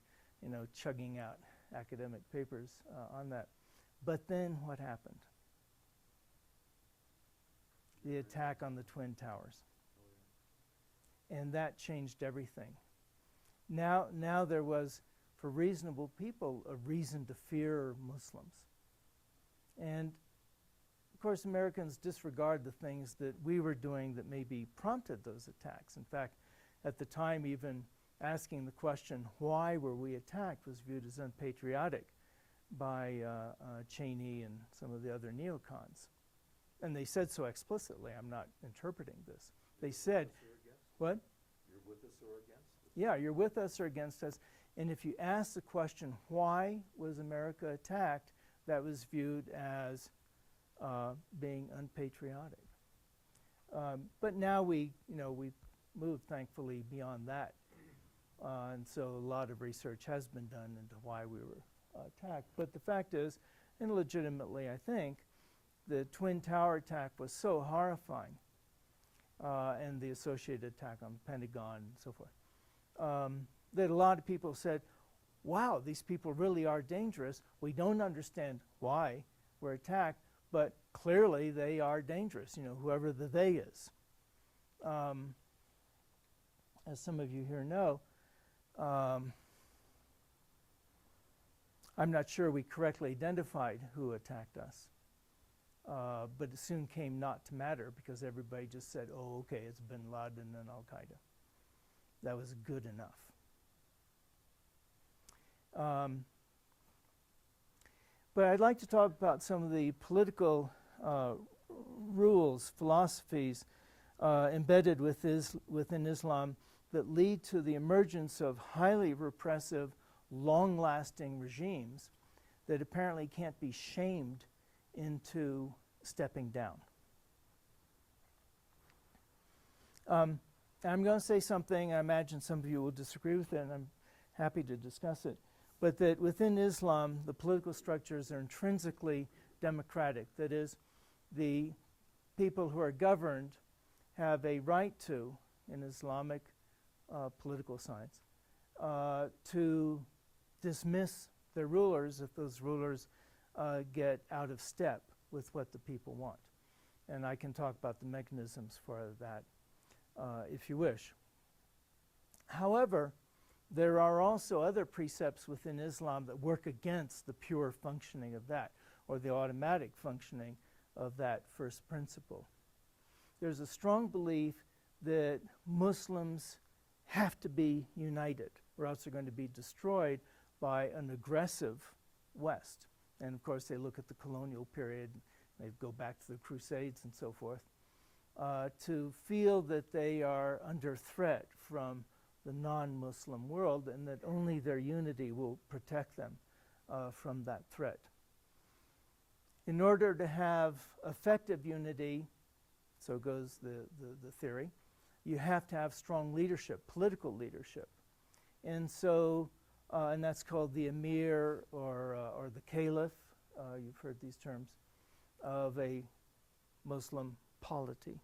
chugging out academic papers on that. But then what happened? The attack on the Twin Towers. And that changed everything. Now there was, for reasonable people, a reason to fear Muslims. And of course, Americans disregard the things that we were doing that maybe prompted those attacks. In fact, at the time, even asking the question, why were we attacked, was viewed as unpatriotic by Cheney and some of the other neocons. And they said so explicitly. I'm not interpreting this. They said, what? You're with us or against us? Yeah, you're with us or against us. And if you ask the question, why was America attacked, that was viewed as being unpatriotic. But now we've moved, thankfully, beyond that. And so a lot of research has been done into why we were attacked. But the fact is, and legitimately I think, the Twin Tower attack was so horrifying, and the associated attack on the Pentagon and so forth, that a lot of people said, wow, these people really are dangerous. We don't understand why we're attacked, but clearly they are dangerous, whoever the they is. As some of you here know, I'm not sure we correctly identified who attacked us, but it soon came not to matter because everybody just said, oh, okay, it's bin Laden and Al-Qaeda. That was good enough. But I'd like to talk about some of the political rules, philosophies embedded within Islam that lead to the emergence of highly repressive, long-lasting regimes that apparently can't be shamed into stepping down. I'm going to say something, I imagine some of you will disagree with it, and I'm happy to discuss it, but that within Islam, the political structures are intrinsically democratic. That is, the people who are governed have a right to, in Islamic political science, to dismiss their rulers if those rulers get out of step with what the people want. And I can talk about the mechanisms for that if you wish. However, there are also other precepts within Islam that work against the pure functioning of that, or the automatic functioning of that first principle. There's a strong belief that Muslims have to be united, or else they're going to be destroyed by an aggressive West. And of course, they look at the colonial period, they go back to the Crusades and so forth, to feel that they are under threat from the non-Muslim world, and that only their unity will protect them from that threat. In order to have effective unity, so goes the theory, you have to have strong leadership, political leadership. And so, and that's called the emir or the caliph, you've heard these terms, of a Muslim polity.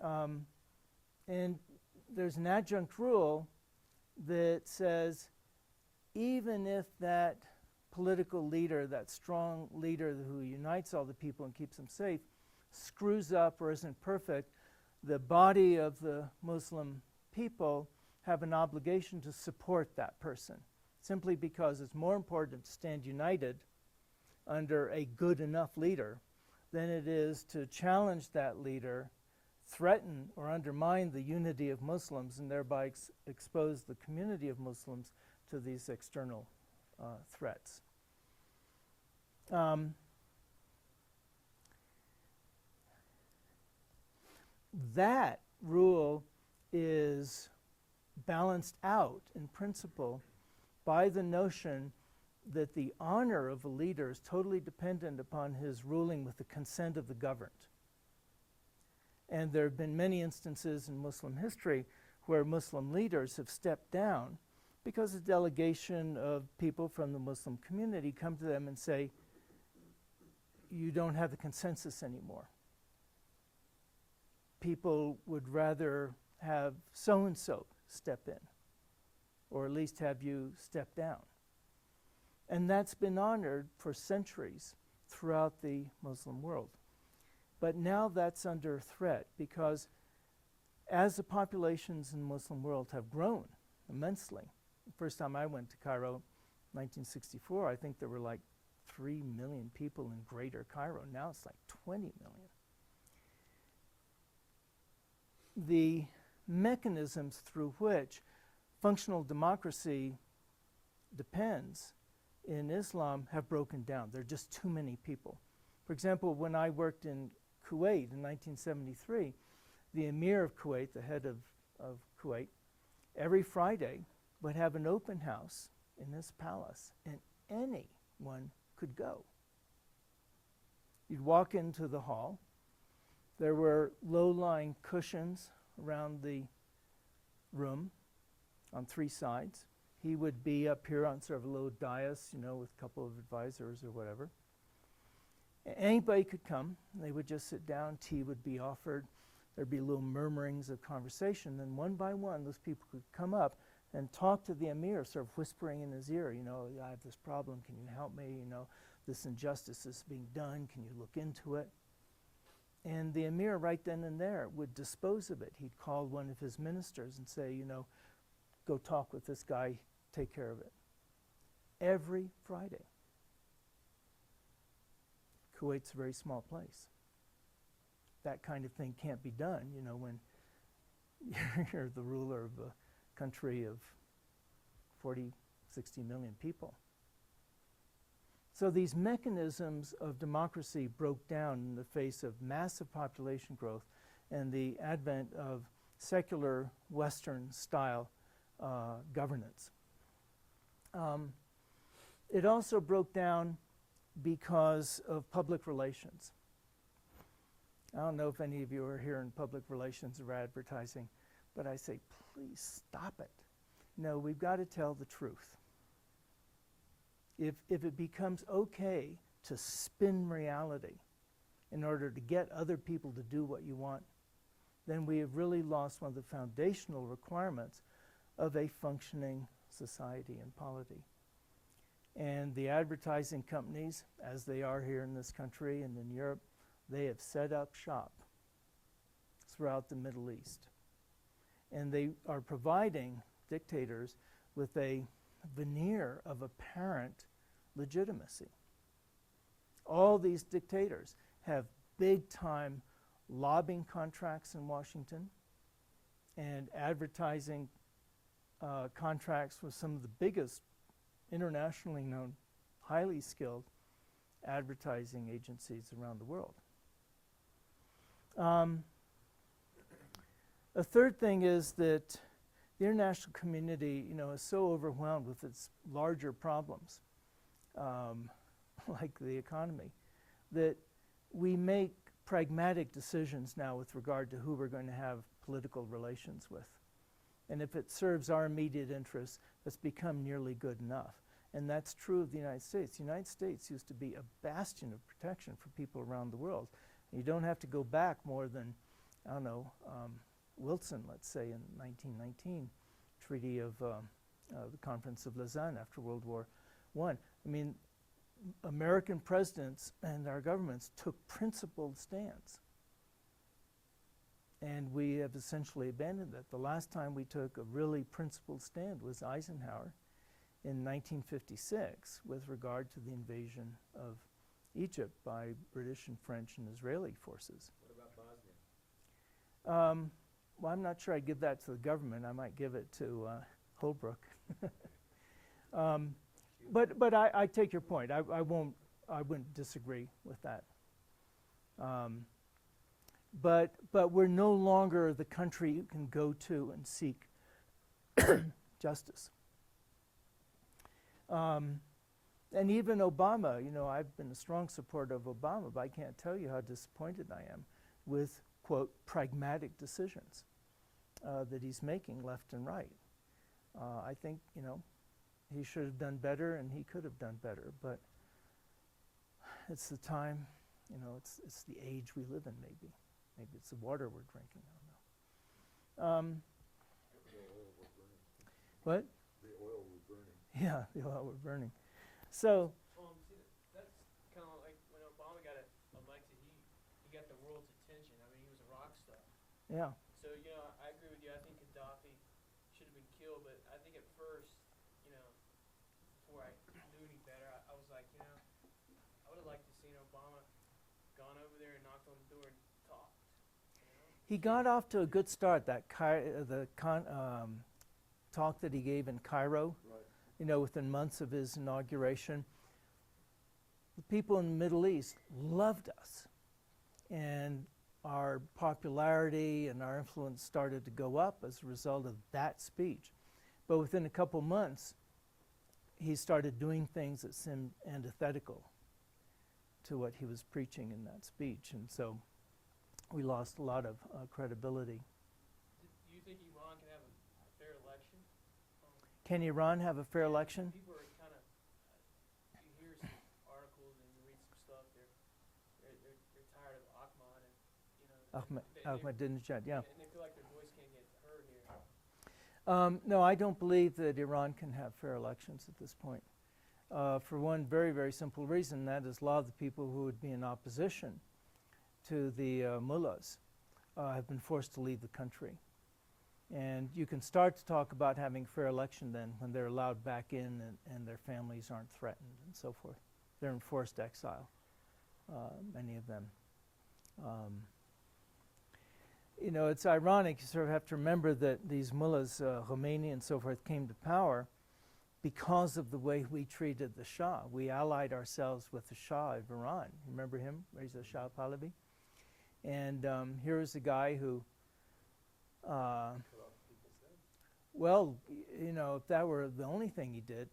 And there's an adjunct rule that says even if that political leader, that strong leader who unites all the people and keeps them safe, screws up or isn't perfect, the body of the Muslim people have an obligation to support that person, simply because it's more important to stand united under a good enough leader than it is to challenge that leader, threaten or undermine the unity of Muslims, and thereby expose the community of Muslims to these external threats. That rule is balanced out in principle by the notion that the honor of a leader is totally dependent upon his ruling with the consent of the governed. And there have been many instances in Muslim history where Muslim leaders have stepped down because a delegation of people from the Muslim community come to them and say, you don't have the consensus anymore. People would rather have so-and-so step in, or at least have you step down. And that's been honored for centuries throughout the Muslim world. But now that's under threat because as the populations in the Muslim world have grown immensely, the first time I went to Cairo, 1964, I think there were like 3 million people in Greater Cairo. Now it's like 20 million. The mechanisms through which functional democracy depends in Islam have broken down. There are just too many people. For example, when I worked in Kuwait in 1973, the emir of Kuwait, the head of Kuwait, every Friday would have an open house in this palace, and anyone could go. You'd walk into the hall. There were low-lying cushions around the room on 3 sides. He would be up here on sort of a low dais, with a couple of advisors or whatever. Anybody could come. They would just sit down. Tea would be offered. There'd be little murmurings of conversation. Then one by one, those people could come up and talk to the emir, sort of whispering in his ear, I have this problem, can you help me? This injustice is being done, can you look into it? And the emir right then and there would dispose of it. He'd call one of his ministers and say, go talk with this guy, take care of it. Every Friday. Kuwait's a very small place. That kind of thing can't be done, when you're the ruler of a country of 40, 60 million people. So these mechanisms of democracy broke down in the face of massive population growth and the advent of secular Western-style governance. It also broke down because of public relations. I don't know if any of you are here in public relations or advertising, but I say, please stop it. No, we've got to tell the truth. If it becomes okay to spin reality in order to get other people to do what you want, then we have really lost one of the foundational requirements of a functioning society and polity. And the advertising companies, as they are here in this country and in Europe, they have set up shop throughout the Middle East. And they are providing dictators with a veneer of apparent legitimacy. All these dictators have big-time lobbying contracts in Washington and advertising contracts with some of the biggest internationally known, highly skilled advertising agencies around the world. A third thing is that the international community, is so overwhelmed with its larger problems, like the economy, that we make pragmatic decisions now with regard to who we're going to have political relations with. And if it serves our immediate interests, it's become nearly good enough. And that's true of the United States. The United States used to be a bastion of protection for people around the world. You don't have to go back more than, Wilson, let's say, in 1919, Treaty of the Conference of Lausanne after World War I. American presidents and our governments took principled stands. And we have essentially abandoned that. The last time we took a really principled stand was Eisenhower in 1956 with regard to the invasion of Egypt by British and French and Israeli forces. What about Bosnia? Well, I'm not sure I'd give that to the government. I might give it to Holbrooke. But I take your point. I wouldn't disagree with that. But we're no longer the country you can go to and seek justice. And even Obama, I've been a strong supporter of Obama, but I can't tell you how disappointed I am with, quote, pragmatic decisions that he's making left and right. I think, he should have done better and he could have done better, but it's the time, it's the age we live in maybe. Maybe it's the water we're drinking, I don't know. The oil we're burning. What? The oil we're burning. Yeah, the oil we're burning. So, See, that's kind of like when Obama got elected, he got the world's attention. He was a rock star. yeah. So, I agree with you. I think Gaddafi should have been killed, but I think at first, before I knew any better, I was like, I would have liked to see Obama gone over there and knocked on the door and talked. He got off to a good start. That talk that he gave in Cairo, Right. Within months of his inauguration, the people in the Middle East loved us, and our popularity and our influence started to go up as a result of that speech. But within a couple months, he started doing things that seemed antithetical to what he was preaching in that speech, and so we lost a lot of credibility. Do you think Iran can have a fair election? Can Iran have a fair election? People are kind of, you hear some articles and you read some stuff, they're tired of Ahmad and, Ahmadinejad, yeah. and they feel like their voice can't get heard No, I don't believe that Iran can have fair elections at this point. For one very, very simple reason, that is a lot of the people who would be in opposition to the mullahs have been forced to leave the country. And you can start to talk about having fair election then when they're allowed back in and their families aren't threatened and so forth. They're in forced exile, many of them. You know, it's ironic, you sort of have to remember that these mullahs, Khomeini and so forth, came to power because of the way we treated the Shah. We allied ourselves with the Shah of Iran. Remember him, Reza Shah Pahlavi? And here is a guy who, well, you know, if that were the only thing he did,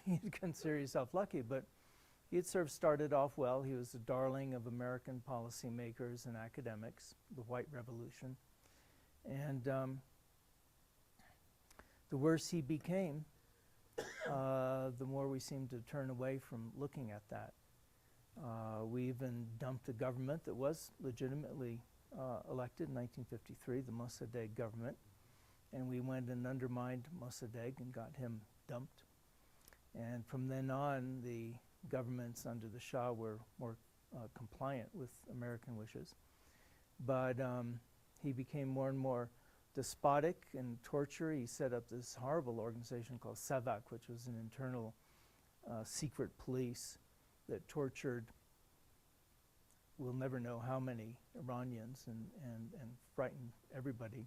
you'd consider yourself lucky. But he had sort of started off well. He was the darling of American policymakers and academics, the White Revolution. And the worse he became, the more we seemed to turn away from looking at that. We even dumped a government that was legitimately elected in 1953, the Mossadegh government. And we went and undermined Mossadegh and got him dumped. And from then on, the governments under the Shah were more compliant with American wishes. But he became more and more despotic and torture. He set up this horrible organization called SAVAK, which was an internal secret police that tortured, we'll never know how many Iranians and frightened everybody.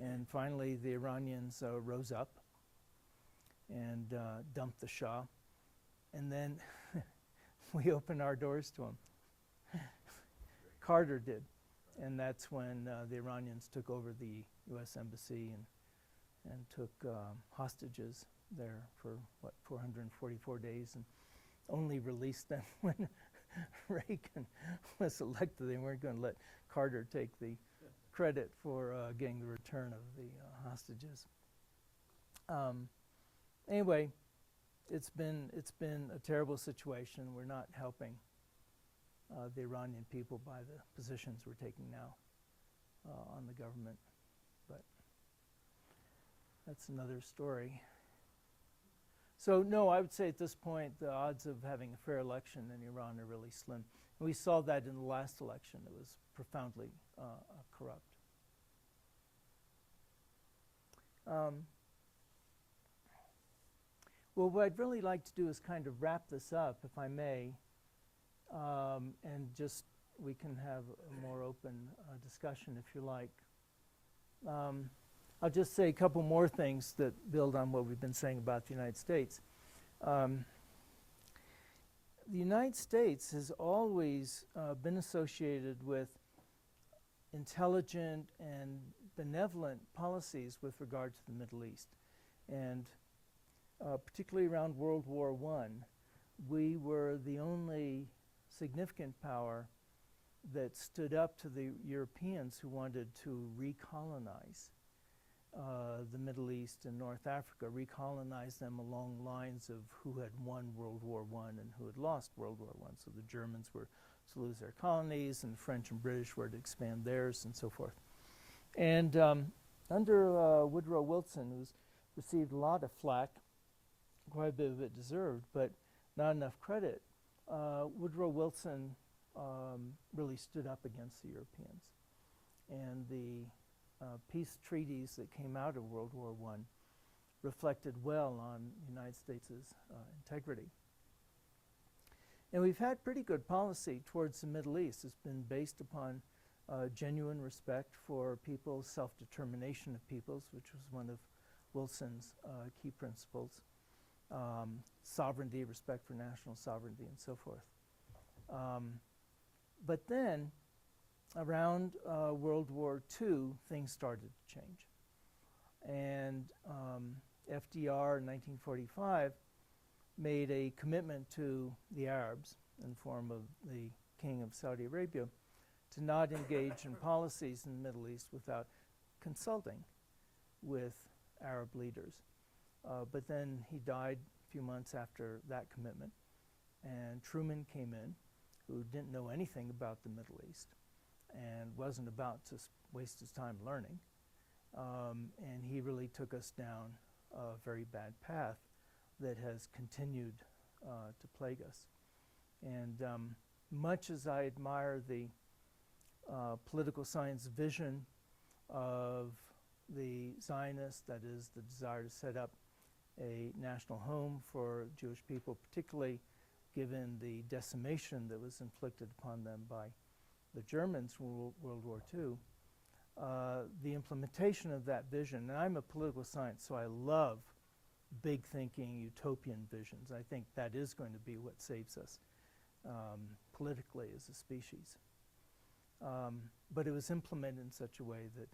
And finally, the Iranians rose up and dumped the Shah. And then we opened our doors to him. Carter did. And that's when the Iranians took over the U.S. Embassy and took hostages there for, 444 days, and only released them when Reagan was elected. They weren't going to let Carter take the credit for getting the return of the hostages. Anyway, it's been a terrible situation. We're not helping the Iranian people by the positions we're taking now on the government, but that's another story. So no, I would say at this point the odds of having a fair election in Iran are really slim. And we saw that in the last election. It was profoundly corrupt. Well, what I'd really like to do is kind of wrap this up, if I may, and just we can have a more open discussion if you like. I'll just say a couple more things that build on what we've been saying about the United States. The United States has always been associated with intelligent and benevolent policies with regard to the Middle East. And particularly around World War I, we were the only significant power that stood up to the Europeans who wanted to recolonize the Middle East and North Africa, recolonize them along lines of who had won World War I and who had lost World War I. So the Germans were to lose their colonies, and the French and British were to expand theirs, and so forth. And under Woodrow Wilson, who's received a lot of flack, quite a bit of it deserved, but not enough credit, Woodrow Wilson really stood up against the Europeans. And the peace treaties that came out of World War I reflected well on the United States' integrity. And we've had pretty good policy towards the Middle East. It's been based upon genuine respect for people's self-determination of peoples, which was one of Wilson's key principles. Sovereignty, respect for national sovereignty, and so forth. But then, around World War II, things started to change. And FDR in 1945 made a commitment to the Arabs in the form of the King of Saudi Arabia to not engage in policies in the Middle East without consulting with Arab leaders. But then he died a few months after that commitment, and Truman came in, who didn't know anything about the Middle East and wasn't about to waste his time learning. And he really took us down a very bad path that has continued to plague us. And much as I admire the political science vision of the Zionists, that is, the desire to set up a national home for Jewish people, particularly given the decimation that was inflicted upon them by the Germans in World War II, the implementation of that vision, and I'm a political science, so I love big thinking, utopian visions. I think that is going to be what saves us politically as a species. But it was implemented in such a way that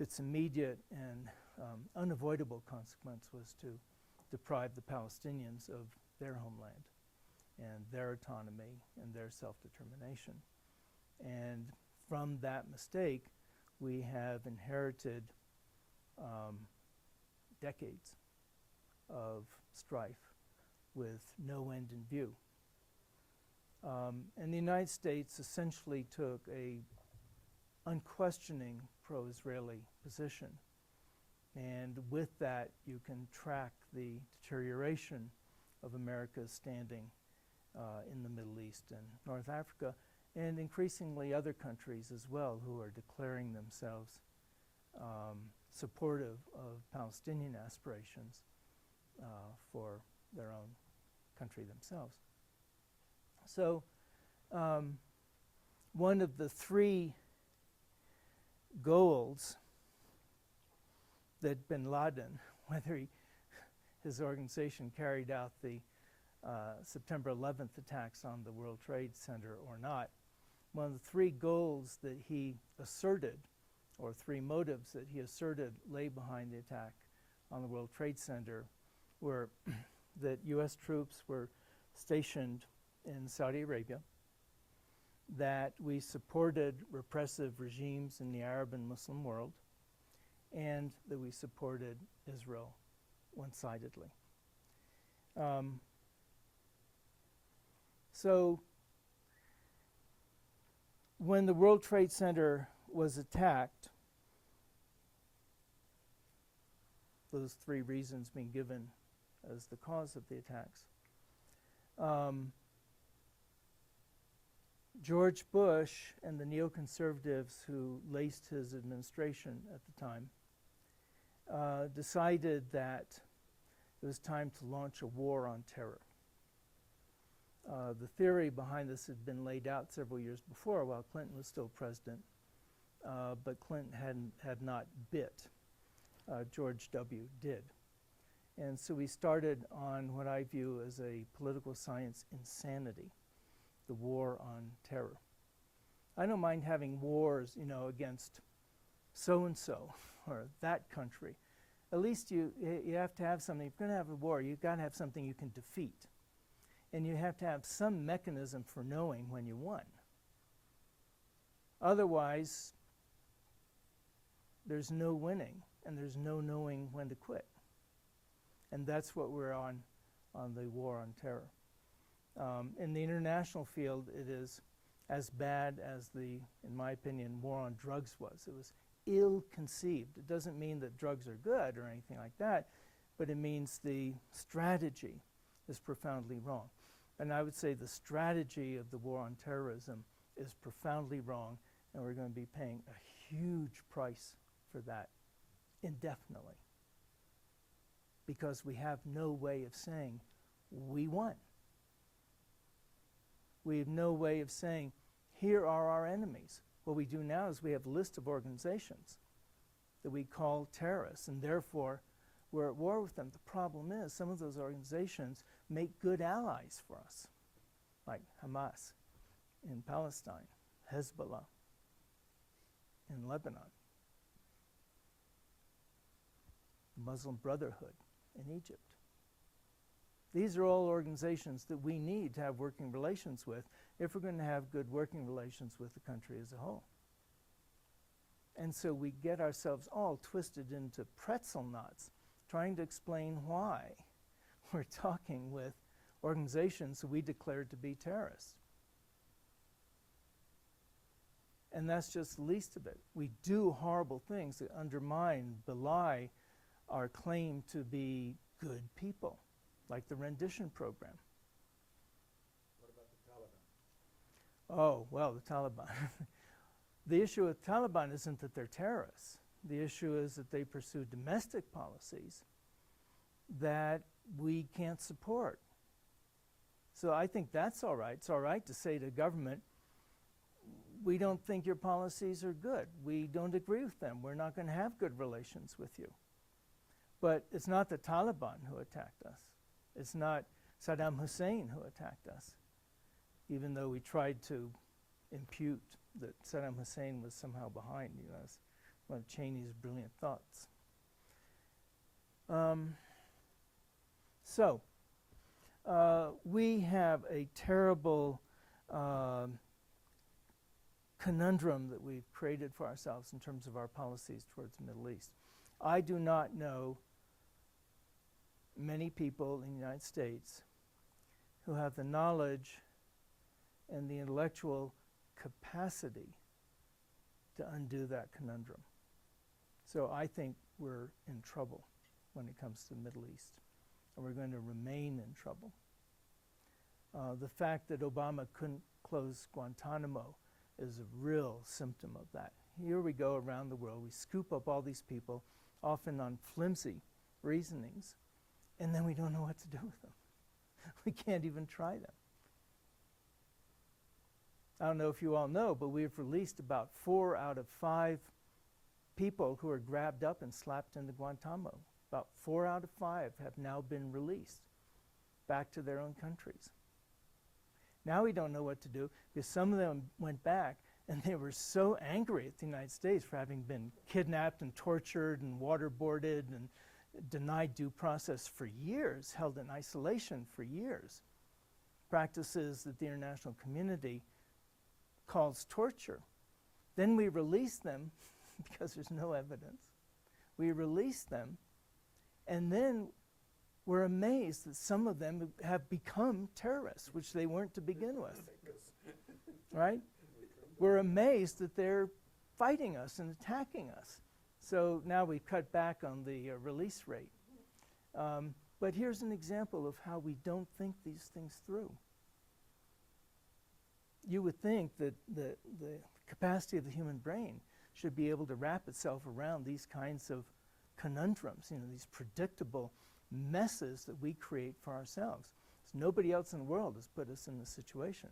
its immediate and unavoidable consequence was to deprive the Palestinians of their homeland and their autonomy and their self-determination. And from that mistake, we have inherited decades of strife with no end in view. And the United States essentially took a unquestioning pro-Israeli position. And with that, you can track the deterioration of America's standing in the Middle East and North Africa, and increasingly other countries as well who are declaring themselves supportive of Palestinian aspirations for their own country themselves. So one of the three goals that bin Laden, whether his organization carried out the September 11th attacks on the World Trade Center or not, one of the three goals that he asserted, or three motives that he asserted lay behind the attack on the World Trade Center, were that U.S. troops were stationed in Saudi Arabia, that we supported repressive regimes in the Arab and Muslim world, and that we supported Israel one-sidedly. So when the World Trade Center was attacked, those three reasons being given as the cause of the attacks, George Bush and the neoconservatives who laced his administration at the time decided that it was time to launch a war on terror. The theory behind this had been laid out several years before while Clinton was still president, but Clinton had not bit. George W. did. And so we started on what I view as a political science insanity, the war on terror. I don't mind having wars, against so-and-so or that country. At least you have to have something. If you're going to have a war, you've got to have something you can defeat. And you have to have some mechanism for knowing when you won. Otherwise, there's no winning, and there's no knowing when to quit. And that's what we're on the war on terror. In the international field, it is as bad as in my opinion, war on drugs was. It was ill-conceived. It doesn't mean that drugs are good or anything like that, but it means the strategy is profoundly wrong. And I would say the strategy of the war on terrorism is profoundly wrong, and we're going to be paying a huge price for that indefinitely, because we have no way of saying we won. We have no way of saying, here are our enemies. What we do now is we have a list of organizations that we call terrorists, and therefore we're at war with them. The problem is some of those organizations make good allies for us, like Hamas in Palestine, Hezbollah in Lebanon, the Muslim Brotherhood in Egypt. These are all organizations that we need to have working relations with if we're going to have good working relations with the country as a whole. And so we get ourselves all twisted into pretzel knots trying to explain why we're talking with organizations who we declared to be terrorists. And that's just the least of it. We do horrible things that undermine, belie our claim to be good people, like the rendition program. What about the Taliban? Oh, well, the Taliban. The issue with Taliban isn't that they're terrorists. The issue is that they pursue domestic policies that we can't support. So I think that's all right. It's all right to say to government, we don't think your policies are good. We don't agree with them. We're not going to have good relations with you. But it's not the Taliban who attacked us. It's not Saddam Hussein who attacked us, even though we tried to impute that Saddam Hussein was somehow behind. That's one of Cheney's brilliant thoughts. So we have a terrible conundrum that we've created for ourselves in terms of our policies towards the Middle East. I do not know many people in the United States who have the knowledge and the intellectual capacity to undo that conundrum. So I think we're in trouble when it comes to the Middle East, and we're going to remain in trouble. The fact that Obama couldn't close Guantanamo is a real symptom of that. Here we go around the world, we scoop up all these people, often on flimsy reasonings, and then we don't know what to do with them. We can't even try them. I don't know if you all know, but we've released about 4 out of 5 people who are grabbed up and slapped into Guantanamo. About 4 out of 5 have now been released back to their own countries. Now we don't know what to do because some of them went back and they were so angry at the United States for having been kidnapped and tortured and waterboarded and denied due process for years, held in isolation for years. Practices that the international community calls torture. Then we release them because there's no evidence. We release them, and then we're amazed that some of them have become terrorists, which they weren't to begin with. Right? We're amazed that they're fighting us and attacking us. So now we've cut back on the release rate. But here's an example of how we don't think these things through. You would think that the capacity of the human brain should be able to wrap itself around these kinds of conundrums, these predictable messes that we create for ourselves. So nobody else in the world has put us in this situation.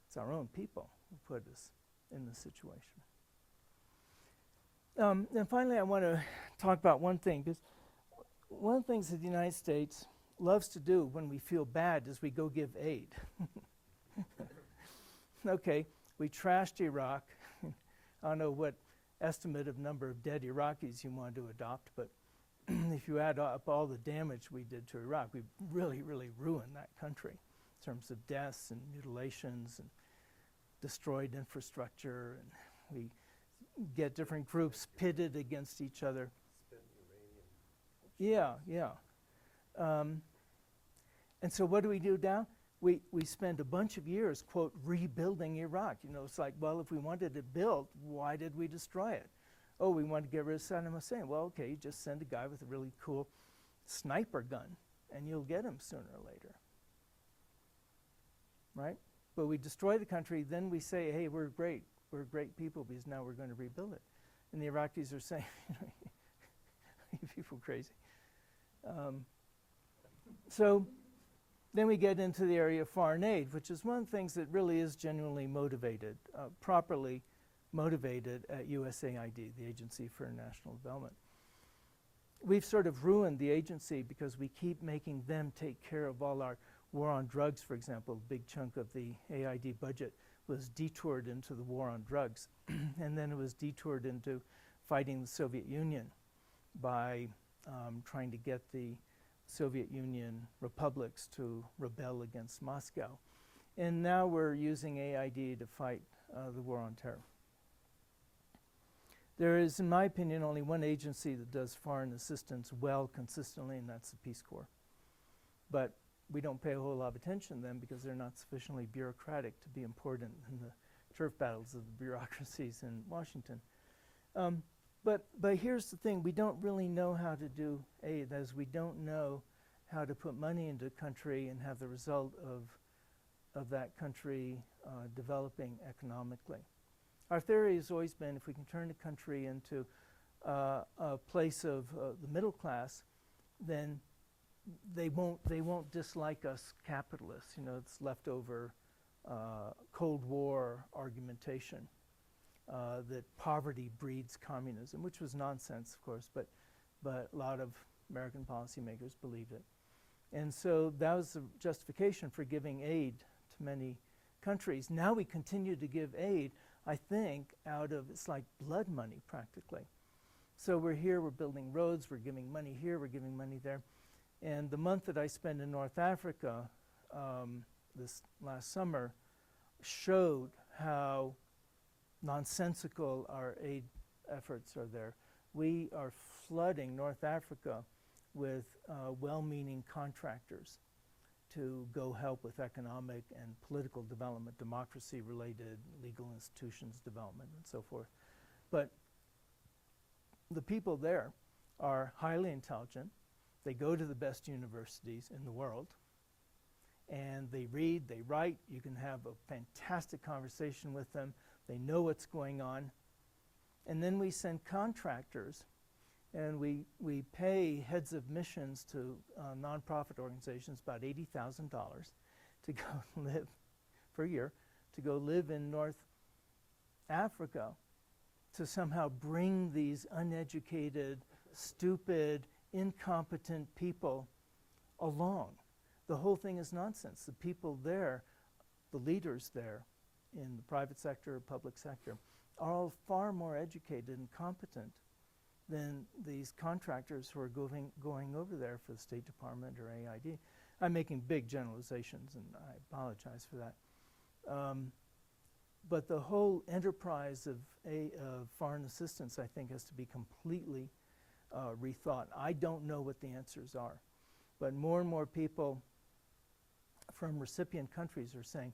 It's our own people who put us in this situation. And finally, I want to talk about one thing, because one of the things that the United States loves to do when we feel bad is we go give aid. Okay, we trashed Iraq. I don't know what estimate of number of dead Iraqis you want to adopt, but if you add up all the damage we did to Iraq, we really, really ruined that country in terms of deaths and mutilations and destroyed infrastructure, and we get different groups pitted against each other. Yeah. And so what do we do now? We spend a bunch of years, quote, rebuilding Iraq. It's like, well, if we wanted it built, why did we destroy it? Oh, we want to get rid of Saddam Hussein. Well, okay, you just send a guy with a really cool sniper gun, and you'll get him sooner or later. Right? But we destroy the country, then we say, hey, we're great people because now we're going to rebuild it. And the Iraqis are saying, you people crazy. So then we get into the area of foreign aid, which is one of the things that really is genuinely motivated, properly motivated at USAID, the Agency for International Development. We've sort of ruined the agency because we keep making them take care of all our war on drugs, for example. A big chunk of the AID budget was detoured into the war on drugs. And then it was detoured into fighting the Soviet Union by trying to get the Soviet Union republics to rebel against Moscow. And now we're using AID to fight the war on terror. There is, in my opinion, only one agency that does foreign assistance well consistently, and that's the Peace Corps. But we don't pay a whole lot of attention to them because they're not sufficiently bureaucratic to be important in the turf battles of the bureaucracies in Washington. But here's the thing, we don't really know how to do aid, as we don't know how to put money into a country and have the result of that country developing economically. Our theory has always been if we can turn a country into a place of the middle class, then they won't dislike us capitalists. You know, it's leftover Cold War argumentation that poverty breeds communism, which was nonsense, of course, but a lot of American policymakers believed it. And so that was the justification for giving aid to many countries. Now we continue to give aid, I think, out of, it's like blood money practically. So we're here, we're building roads, we're giving money here, we're giving money there. And the month that I spent in North Africa this last summer showed how nonsensical our aid efforts are there. We are flooding North Africa with well-meaning contractors to go help with economic and political development, democracy-related legal institutions development, and so forth. But the people there are highly intelligent. They go to the best universities in the world, and they read, they write. You can have a fantastic conversation with them. They know what's going on. And then we send contractors, and we pay heads of missions to nonprofit organizations about $80,000 to go live for a year, to go live in North Africa, to somehow bring these uneducated, stupid, incompetent people along. The whole thing is nonsense. The people there, the leaders there in the private sector, public sector, are all far more educated and competent than these contractors who are going over there for the State Department or AID. I'm making big generalizations, and I apologize for that. But the whole enterprise of foreign assistance, I think, has to be completely rethought. I don't know what the answers are, but more and more people from recipient countries are saying,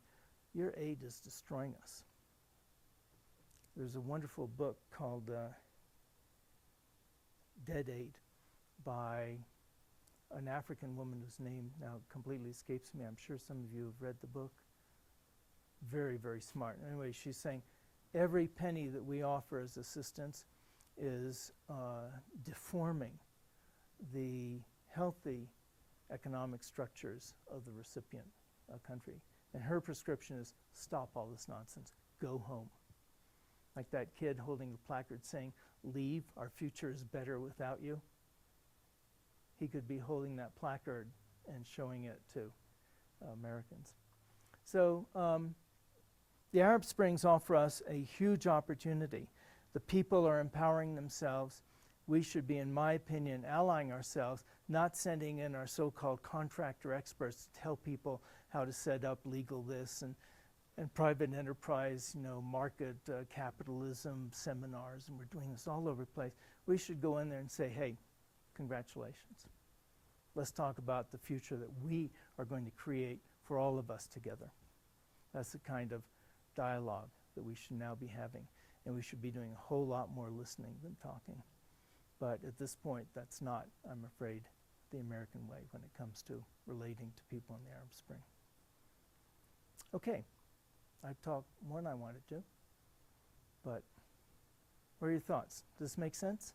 your aid is destroying us. There's a wonderful book called Dead Aid by an African woman whose name now completely escapes me. I'm sure some of you have read the book. Very, very smart. Anyway, she's saying every penny that we offer as assistance is deforming the healthy economic structures of the recipient country. And her prescription is stop all this nonsense, go home. Like that kid holding the placard saying, leave, our future is better without you. He could be holding that placard and showing it to Americans. So the Arab Springs offer us a huge opportunity. The people are empowering themselves. We should be, in my opinion, allying ourselves, not sending in our so-called contractor experts to tell people how to set up legal this and private enterprise, market capitalism seminars, and we're doing this all over the place. We should go in there and say, hey, congratulations. Let's talk about the future that we are going to create for all of us together. That's the kind of dialogue that we should now be having, and we should be doing a whole lot more listening than talking. But at this point, that's not, I'm afraid, the American way when it comes to relating to people in the Arab Spring. Okay, I've talked more than I wanted to, but what are your thoughts? Does this make sense?